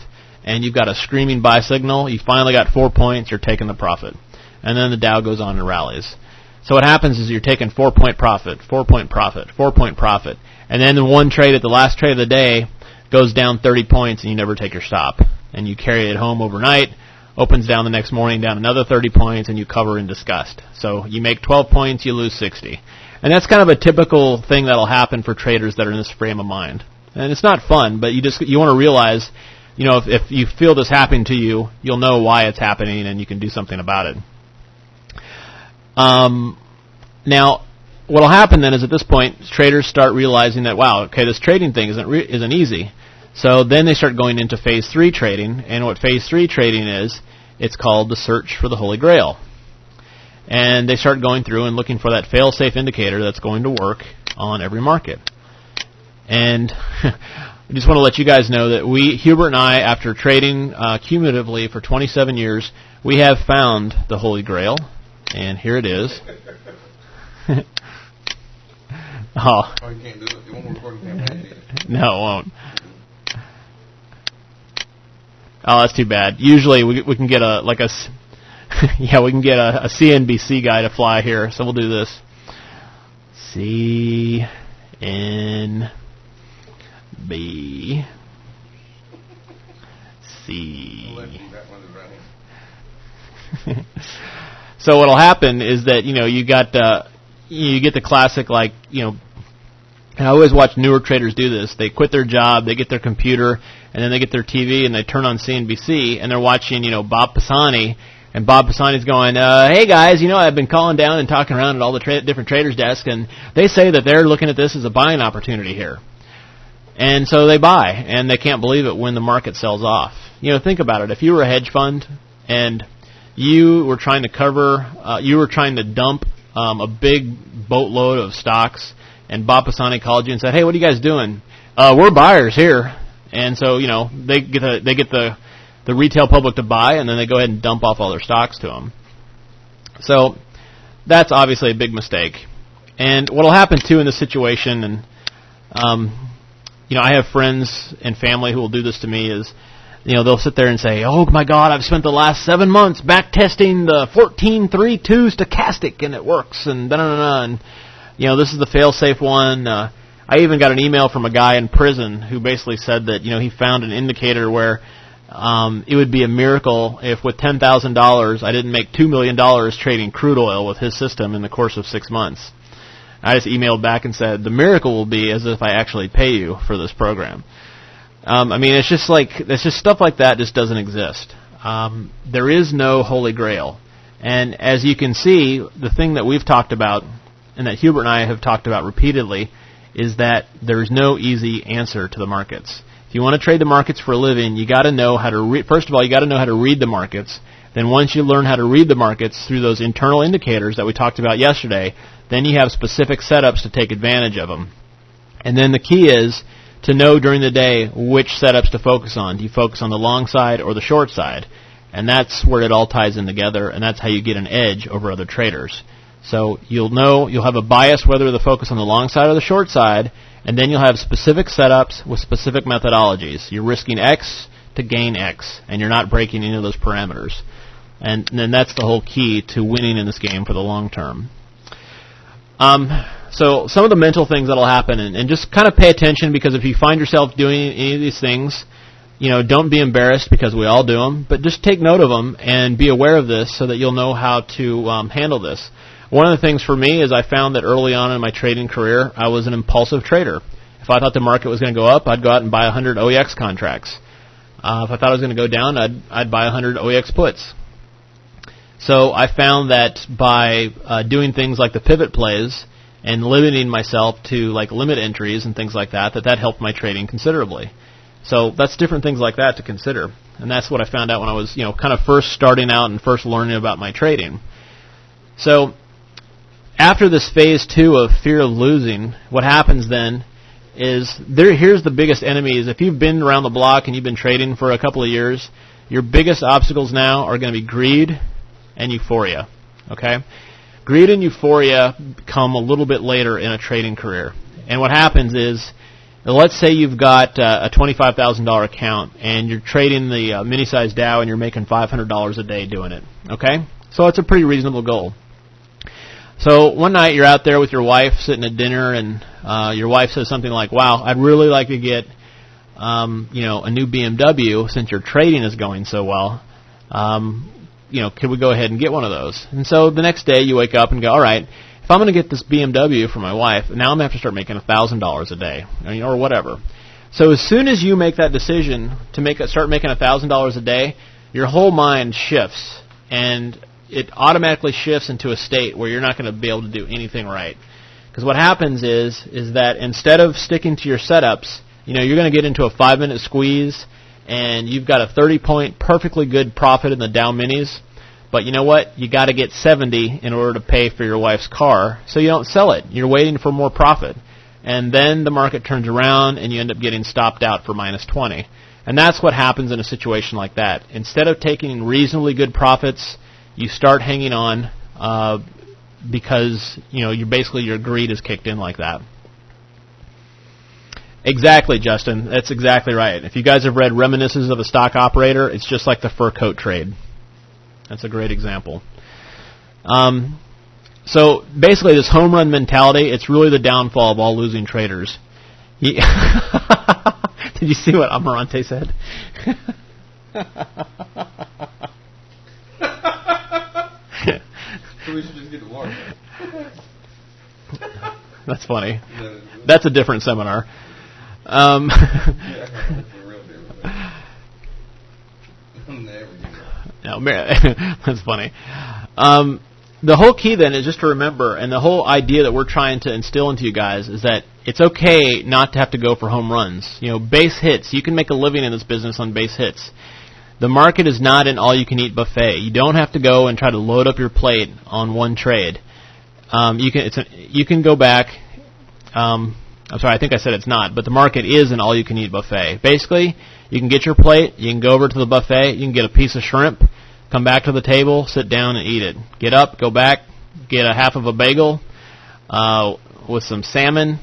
and you've got a screaming buy signal, you finally got 4 points, you're taking the profit. And then the Dow goes on and rallies. So what happens is you're taking 4-point profit, 4-point profit, 4-point profit. And then the one trade at the last trade of the day goes down 30 points, and you never take your stop. And you carry it home overnight, opens down the next morning, down another 30 points, and you cover in disgust. So you make 12 points, you lose 60. And that's kind of a typical thing that'll happen for traders that are in this frame of mind. And it's not fun, but you want to realize, if you feel this happening to you, you'll know why it's happening, and you can do something about it. Now, what will happen then is at this point, traders start realizing that, wow, okay, this trading thing isn't easy. So then they start going into phase 3 trading, and what phase 3 trading is, it's called the search for the Holy Grail. And they start going through and looking for that fail-safe indicator that's going to work on every market. And I just want to let you guys know that Hubert and I, after trading cumulatively for 27 years, we have found the Holy Grail, and here it is. Oh. Oh, you can't do it. You won't record the campaign, do you? No, it won't. Oh, that's too bad. Usually we can get we can get a CNBC guy to fly here, so we'll do this. CNB. So what'll happen is that you get the classic, like, and I always watch newer traders do this. They quit their job, they get their computer, and then they get their TV and they turn on CNBC and they're watching Bob Pisani, and Bob Pisani's going, hey guys, I've been calling down and talking around at all the different traders' desks, and they say that they're looking at this as a buying opportunity here. And so they buy, and they can't believe it when the market sells off. Think about it. If you were a hedge fund and you were trying to dump a big boatload of stocks, and Bob Pisani called you and said, hey, what are you guys doing? We're buyers here. And so, they get the retail public to buy, and then they go ahead and dump off all their stocks to them. So that's obviously a big mistake. And what will happen, too, in this situation, and I have friends and family who will do this to me, is they'll sit there and say, oh my God, I've spent the last 7 months back testing the 1432 stochastic, and it works, and da-da-da-da, and this is the fail-safe one. I even got an email from a guy in prison who basically said that he found an indicator where it would be a miracle if with $10,000 I didn't make $2 million trading crude oil with his system in the course of 6 months. I just emailed back and said, the miracle will be as if I actually pay you for this program. It's just stuff like that just doesn't exist. There is no holy grail. And as you can see, the thing that we've talked about, and that Hubert and I have talked about repeatedly, is that there's no easy answer to the markets. If you want to trade the markets for a living, you got to know how to first of all, you got to know how to read the markets. Then once you learn how to read the markets through those internal indicators that we talked about yesterday, then you have specific setups to take advantage of them. And then the key is to know during the day which setups to focus on. Do you focus on the long side or the short side? And that's where it all ties in together, and that's how you get an edge over other traders. So you'll have a bias whether to focus on the long side or the short side, and then you'll have specific setups with specific methodologies. You're risking X to gain X, and you're not breaking any of those parameters. And then that's the whole key to winning in this game for the long term. So some of the mental things that'll happen, and just kind of pay attention, because if you find yourself doing any of these things, don't be embarrassed, because we all do them, but just take note of them and be aware of this so that you'll know how to handle this. One of the things for me is I found that early on in my trading career, I was an impulsive trader. If I thought the market was going to go up, I'd go out and buy 100 OEX contracts. If I thought it was going to go down, I'd buy 100 OEX puts. So I found that by doing things like the pivot plays and limiting myself to like limit entries and things like that helped my trading considerably. So that's different things like that to consider. And that's what I found out when I was, kind of first starting out and first learning about my trading. So after this phase 2 of fear of losing, what happens then is here's the biggest enemy is if you've been around the block and you've been trading for a couple of years, your biggest obstacles now are going to be greed and euphoria. Okay? Greed and euphoria come a little bit later in a trading career. And what happens is, let's say you've got a $25,000 account and you're trading the mini-sized Dow and you're making $500 a day doing it. Okay? So it's a pretty reasonable goal. So one night you're out there with your wife sitting at dinner, and your wife says something like, wow, I'd really like to get a new BMW since your trading is going so well. Could we go ahead and get one of those? And so the next day you wake up and go, all right, if I'm going to get this BMW for my wife, now I'm going to have to start making $1,000 a day, or whatever. So as soon as you make that decision to start making $1,000 a day, your whole mind shifts, and it automatically shifts into a state where you're not going to be able to do anything right. Because what happens is that instead of sticking to your setups, you're going to get into a 5-minute squeeze, and you've got a 30-point perfectly good profit in the Dow Minis. But you know what? You got to get 70 in order to pay for your wife's car, so you don't sell it. You're waiting for more profit. And then the market turns around, and you end up getting stopped out for minus 20. And that's what happens in a situation like that. Instead of taking reasonably good profits, you start hanging on because your greed is kicked in like that. Exactly, Justin. That's exactly right. If you guys have read Reminiscences of a Stock Operator, it's just like the fur coat trade. That's a great example. So basically, this home run mentality, it's really the downfall of all losing traders. Did you see what Amarante said? So we should just get the water. That's funny. That's a different seminar. Yeah, that's a real different. No, that's funny. The whole key then is just to remember, and the whole idea that we're trying to instill into you guys is that it's okay not to have to go for home runs. You know, base hits. You can make a living in this business on base hits. The market is not an all-you-can-eat buffet. You don't have to go and try to load up your plate on one trade. You can go back. I'm sorry, I think I said it's not, but the market is an all-you-can-eat buffet. Basically, you can get your plate, you can go over to the buffet, you can get a piece of shrimp, come back to the table, sit down and eat it. Get up, go back, get a half of a bagel with some salmon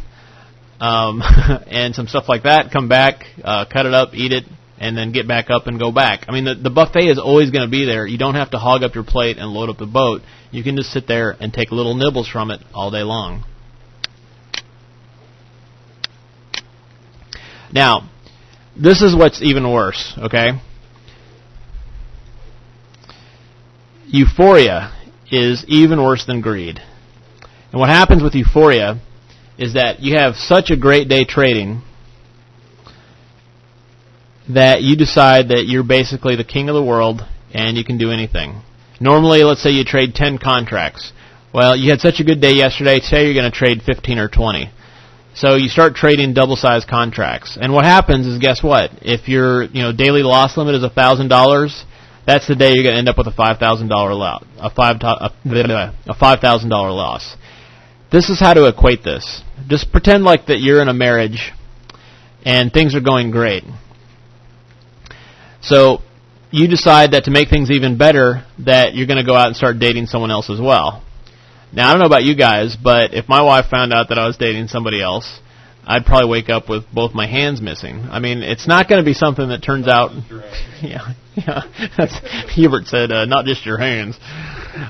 and some stuff like that. Come back, cut it up, eat it, and then get back up and go back. I mean, the buffet is always going to be there. You don't have to hog up your plate and load up the boat. You can just sit there and take little nibbles from it all day long. Now, this is what's even worse, okay? Euphoria is even worse than greed. And what happens with euphoria is that you have such a great day trading that you decide that you're basically the king of the world and you can do anything. Normally, let's say you trade 10 contracts. Well, you had such a good day yesterday, today you're going to trade 15 or 20. So you start trading double-sized contracts. And what happens is, guess what? If your daily loss limit is $1,000, that's the day you're going to end up with a $5,000 loss. A $5,000 loss. This is how to equate this. Just pretend like that you're in a marriage and things are going great. So you decide that to make things even better, that you're going to go out and start dating someone else as well. Now, I don't know about you guys, but if my wife found out that I was dating somebody else, I'd probably wake up with both my hands missing. I mean, it's not going to be something that turns out... Yeah. That's, Hubert said, not just your hands.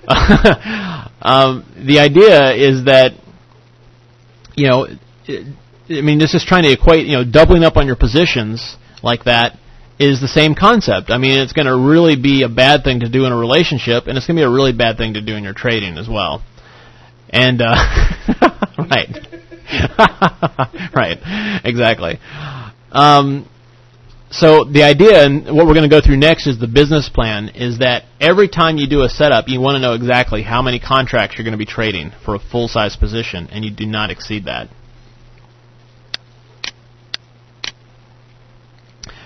The idea is that, this is trying to equate, doubling up on your positions like that is the same concept. I mean, it's going to really be a bad thing to do in a relationship, and it's going to be a really bad thing to do in your trading as well. And, right. Right, exactly. So the idea, and what we're going to go through next is the business plan, is that every time you do a setup, you want to know exactly how many contracts you're going to be trading for a full-size position, and you do not exceed that.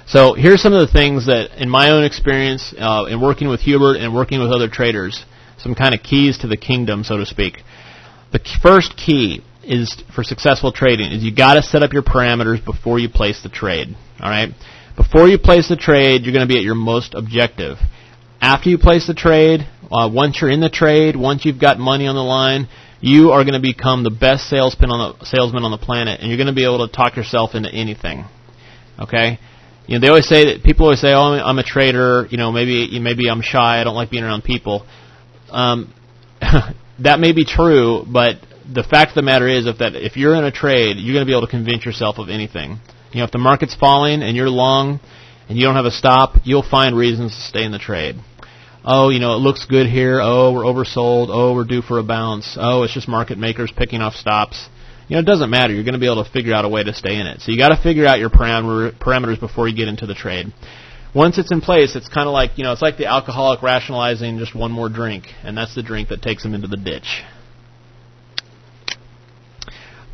So here's some of the things that, in my own experience, in working with Hubert and working with other traders, some kind of keys to the kingdom, so to speak. The first key is for successful trading is you got to set up your parameters before you place the trade. All right? Before you place the trade, you're going to be at your most objective. After you place the trade, once you're in the trade, once you've got money on the line, you are going to become the best salesman on the planet, and you're going to be able to talk yourself into anything. Okay? They always say that people always say, "Oh, I'm a trader. Maybe I'm shy. I don't like being around people." That may be true, but the fact of the matter is, if you're in a trade, you're going to be able to convince yourself of anything. If the market's falling and you're long and you don't have a stop, you'll find reasons to stay in the trade. Oh, it looks good here. Oh, we're oversold. Oh, we're due for a bounce. Oh, it's just market makers picking off stops. It doesn't matter. You're going to be able to figure out a way to stay in it. So you got to figure out your parameters before you get into the trade. Once it's in place, it's kind of like, it's like the alcoholic rationalizing just one more drink, and that's the drink that takes him into the ditch.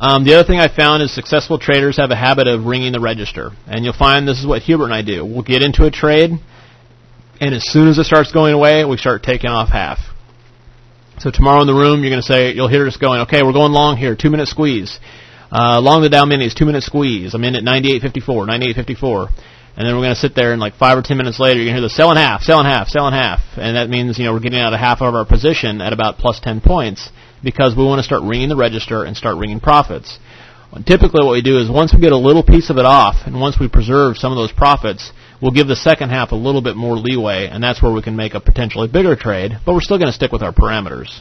The other thing I found is successful traders have a habit of ringing the register. And you'll find this is what Hubert and I do. We'll get into a trade, and as soon as it starts going away, we start taking off half. So tomorrow in the room, you're going to say, you'll hear us going, okay, we're going long here, 2-minute squeeze. Long the Dow Minis, 2-minute squeeze. I'm in at 98.54, 98.54. And then we're going to sit there, and like 5 or 10 minutes later, you're going to hear the selling half, selling half, selling half. And that means, we're getting out of half of our position at about plus 10 points because we want to start ringing the register and start ringing profits. Typically what we do is once we get a little piece of it off, and once we preserve some of those profits, we'll give the second half a little bit more leeway, and that's where we can make a potentially bigger trade, but we're still going to stick with our parameters.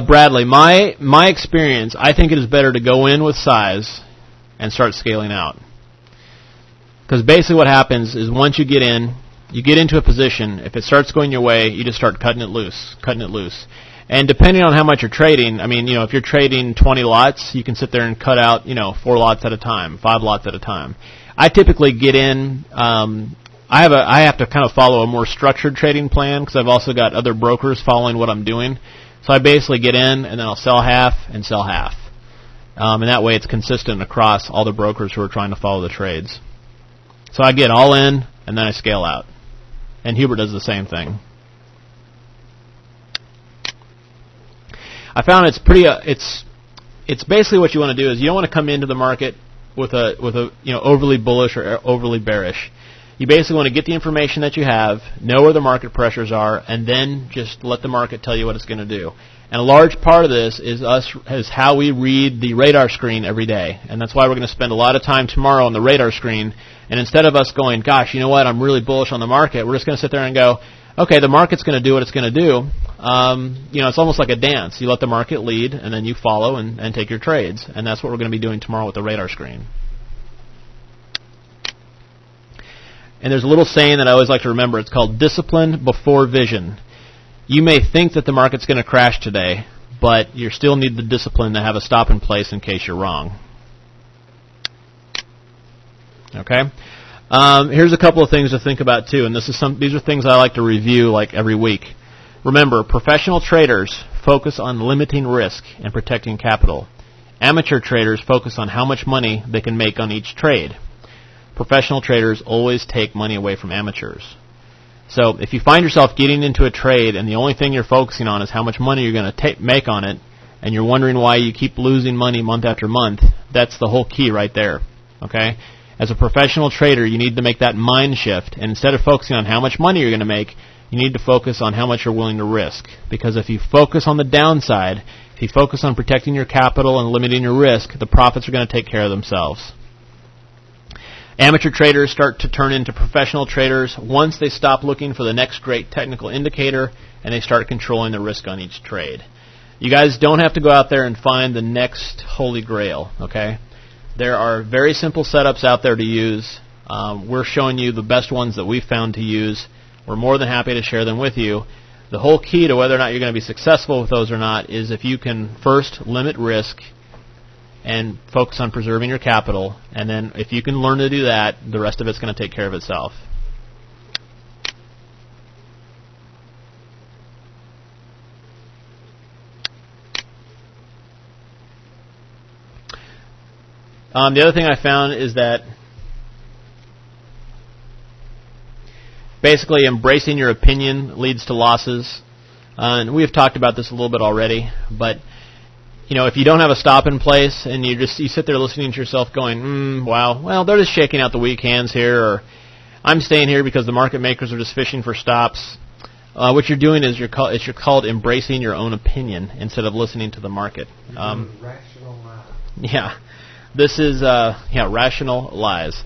Bradley, my experience, I think it is better to go in with size and start scaling out. Because basically what happens is once you get into a position, if it starts going your way, you just start cutting it loose. And depending on how much you're trading, if you're trading 20 lots, you can sit there and cut out, 4 lots at a time, 5 lots at a time. I typically get in, I have to kind of follow a more structured trading plan because I've also got other brokers following what I'm doing. So I basically get in and then I'll sell half and sell half. And that way it's consistent across all the brokers who are trying to follow the trades. So I get all in and then I scale out. And Hubert does the same thing. I found it's basically what you want to do is you don't want to come into the market with a overly bullish or overly bearish. You basically want to get the information that you have, know where the market pressures are, and then just let the market tell you what it's going to do. And a large part of this is how we read the radar screen every day. And that's why we're going to spend a lot of time tomorrow on the radar screen. And instead of us going, gosh, you know what, I'm really bullish on the market, we're just going to sit there and go, okay, the market's going to do what it's going to do. It's almost like a dance. You let the market lead, and then you follow and take your trades. And that's what we're going to be doing tomorrow with the radar screen. And there's a little saying that I always like to remember. It's called discipline before vision. You may think that the market's going to crash today, but you still need the discipline to have a stop in place in case you're wrong. Okay? Here's a couple of things to think about too, and these are things I like to review like every week. Remember, professional traders focus on limiting risk and protecting capital. Amateur traders focus on how much money they can make on each trade. Professional traders always take money away from amateurs. So if you find yourself getting into a trade and the only thing you're focusing on is how much money you're going to make on it, and you're wondering why you keep losing money month after month, that's the whole key right there. Okay? As a professional trader, you need to make that mind shift, and instead of focusing on how much money you're going to make, you need to focus on how much you're willing to risk. Because if you focus on the downside, if you focus on protecting your capital and limiting your risk, the profits are going to take care of themselves. Amateur traders start to turn into professional traders once they stop looking for the next great technical indicator and they start controlling the risk on each trade. You guys don't have to go out there and find the next holy grail, okay? There are very simple setups out there to use. We're showing you the best ones that we've found to use. We're more than happy to share them with you. The whole key to whether or not you're going to be successful with those or not is if you can first limit risk and focus on preserving your capital, and then if you can learn to do that, the rest of it's going to take care of itself. The other thing I found is that basically embracing your opinion leads to losses. And we have talked about this a little bit already, but if you don't have a stop in place and you sit there listening to yourself going, wow, well, they're just shaking out the weak hands here, or I'm staying here because the market makers are just fishing for stops. What you're doing is you're called embracing your own opinion instead of listening to the market. Rational lies. Yeah, this is rational lies.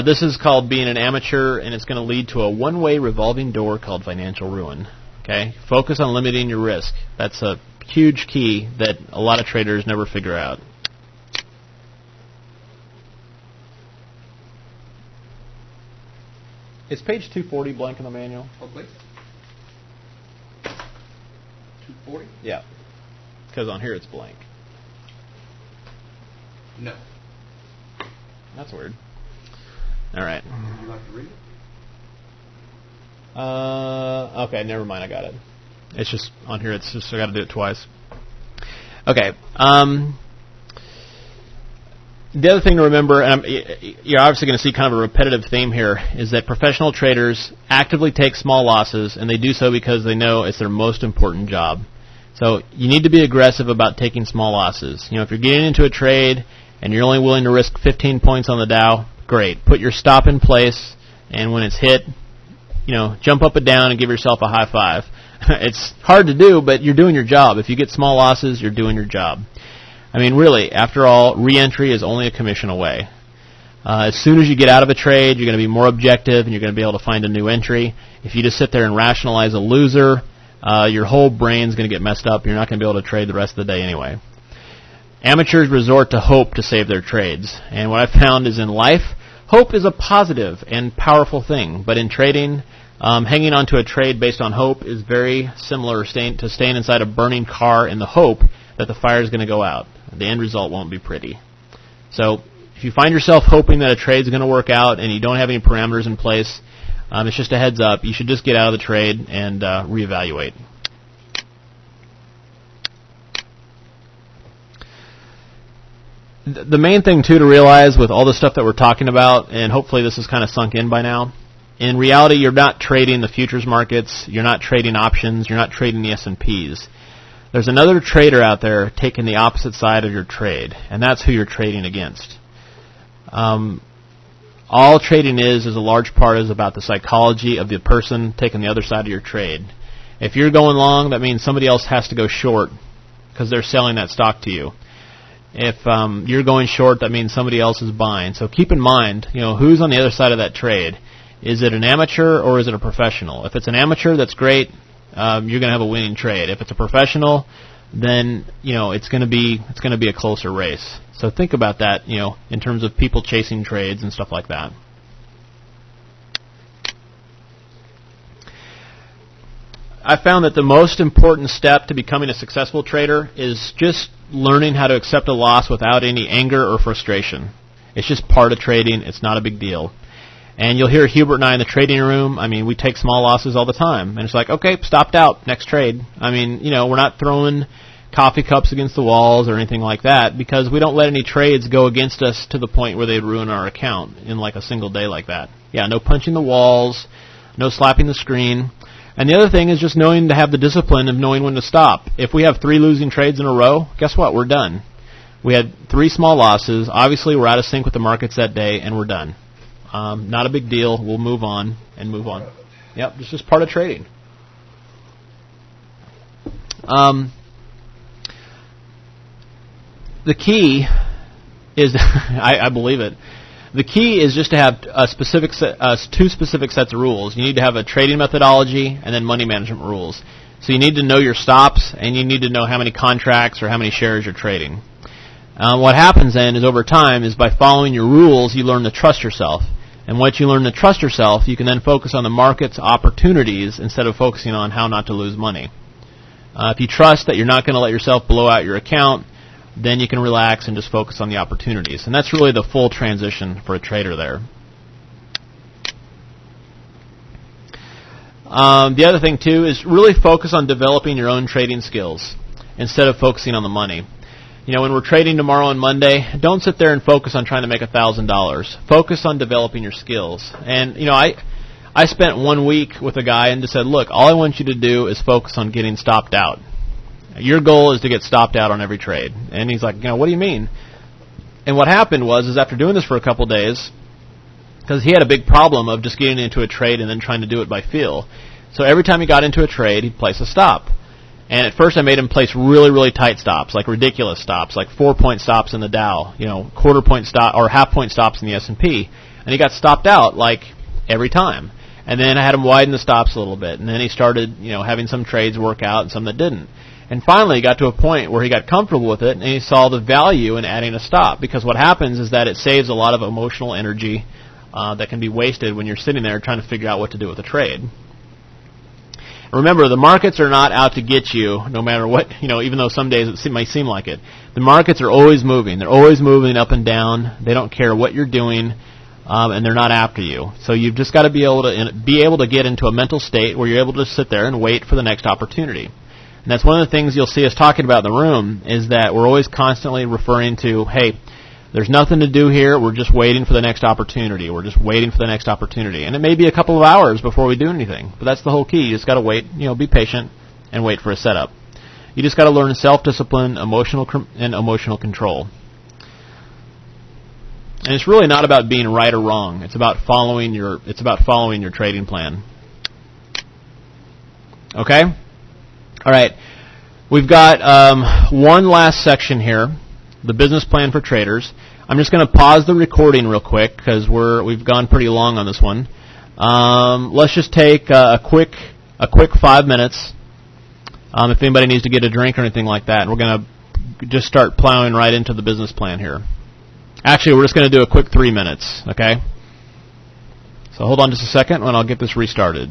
This is called being an amateur, and it's going to lead to a one-way revolving door called financial ruin. Okay, focus on limiting your risk. That's a huge key that a lot of traders never figure out. Is page 240 blank in the manual? Oh, please. 240? Yeah, because on here it's blank. No. That's weird. All right. Would you like to read it? Okay, never mind. I got it. It's just on here. It's just I got to do it twice. Okay. The other thing to remember, and you're obviously going to see kind of a repetitive theme here, is that professional traders actively take small losses, and they do so because they know it's their most important job. So you need to be aggressive about taking small losses. If you're getting into a trade and you're only willing to risk 15 points on the Dow, great. Put your stop in place, and when it's hit, jump up and down and give yourself a high five. It's hard to do, but you're doing your job. If you get small losses, you're doing your job. I mean, really, after all, re-entry is only a commission away. As soon as you get out of a trade, you're going to be more objective, and you're going to be able to find a new entry. If you just sit there and rationalize a loser, your whole brain's going to get messed up. You're not going to be able to trade the rest of the day anyway. Amateurs resort to hope to save their trades. And what I've found is in life, hope is a positive and powerful thing. But in trading, hanging on to a trade based on hope is very similar to staying inside a burning car in the hope that the fire is going to go out. The end result won't be pretty. So if you find yourself hoping that a trade is going to work out and you don't have any parameters in place, it's just a heads up. You should just get out of the trade and reevaluate. The main thing, too, to realize with all the stuff that we're talking about, and hopefully this is kind of sunk in by now, in reality, you're not trading the futures markets, you're not trading options, you're not trading the S&Ps. There's another trader out there taking the opposite side of your trade, and that's who you're trading against. All trading is a large part is about the psychology of the person taking the other side of your trade. If you're going long, that means somebody else has to go short because they're selling that stock to you. If you're going short, that means somebody else is buying. So keep in mind, who's on the other side of that trade. Is it an amateur or is it a professional? If it's an amateur, that's great. You're going to have a winning trade. If it's a professional, then it's going to be a closer race. So think about that, in terms of people chasing trades and stuff like that. I found that the most important step to becoming a successful trader is just learning how to accept a loss without any anger or frustration. It's just part of trading. It's not a big deal. And you'll hear Hubert and I in the trading room. I mean, we take small losses all the time. And it's like, okay, stopped out, next trade. I mean, we're not throwing coffee cups against the walls or anything like that because we don't let any trades go against us to the point where they'd ruin our account in like a single day like that. Yeah, no punching the walls, no slapping the screen. And the other thing is just knowing to have the discipline of knowing when to stop. If we have 3 losing trades in a row, guess what? We're done. We had 3 small losses. Obviously, we're out of sync with the markets that day, and we're done. Not a big deal. We'll move on and move on. Yep, it's just part of trading. The key is, I believe it, the key is just to have two specific sets of rules. You need to have a trading methodology and then money management rules. So you need to know your stops, and you need to know how many contracts or how many shares you're trading. What happens then is over time is by following your rules, you learn to trust yourself. And once you learn to trust yourself, you can then focus on the market's opportunities instead of focusing on how not to lose money. If you trust that you're not going to let yourself blow out your account, then you can relax and just focus on the opportunities. And that's really the full transition for a trader there. The other thing, too, is really focus on developing your own trading skills instead of focusing on the money. When we're trading tomorrow and Monday, don't sit there and focus on trying to make $1,000. Focus on developing your skills. And, I spent 1 week with a guy and just said, look, all I want you to do is focus on getting stopped out. Your goal is to get stopped out on every trade. And he's like, what do you mean? And what happened was after doing this for a couple days, because he had a big problem of just getting into a trade and then trying to do it by feel. So every time he got into a trade, he'd place a stop. And at first I made him place really, really tight stops, like ridiculous stops, like 4-point stops in the Dow, quarter-point stop or half-point stops in the S&P. And he got stopped out like every time. And then I had him widen the stops a little bit. And then he started, having some trades work out and some that didn't. And finally, he got to a point where he got comfortable with it, and he saw the value in adding a stop. Because what happens is that it saves a lot of emotional energy that can be wasted when you're sitting there trying to figure out what to do with a trade. Remember, the markets are not out to get you, no matter what, even though some days it might seem like it. The markets are always moving. They're always moving up and down. They don't care what you're doing, and they're not after you. So you've just got to be able to get into a mental state where you're able to sit there and wait for the next opportunity. And that's one of the things you'll see us talking about in the room is that we're always constantly referring to, hey, there's nothing to do here. We're just waiting for the next opportunity. We're just waiting for the next opportunity. And it may be a couple of hours before we do anything. But that's the whole key. You just got to wait, be patient and wait for a setup. You just got to learn self-discipline, emotional control. And it's really not about being right or wrong. It's about following your trading plan. Okay? All right. We've got one last section here, the business plan for traders. I'm just going to pause the recording real quick because we've gone pretty long on this one. Let's just take a quick 5 minutes. If anybody needs to get a drink or anything like that, and we're going to just start plowing right into the business plan here. Actually, we're just going to do a quick 3 minutes, okay? So hold on just a second and I'll get this restarted.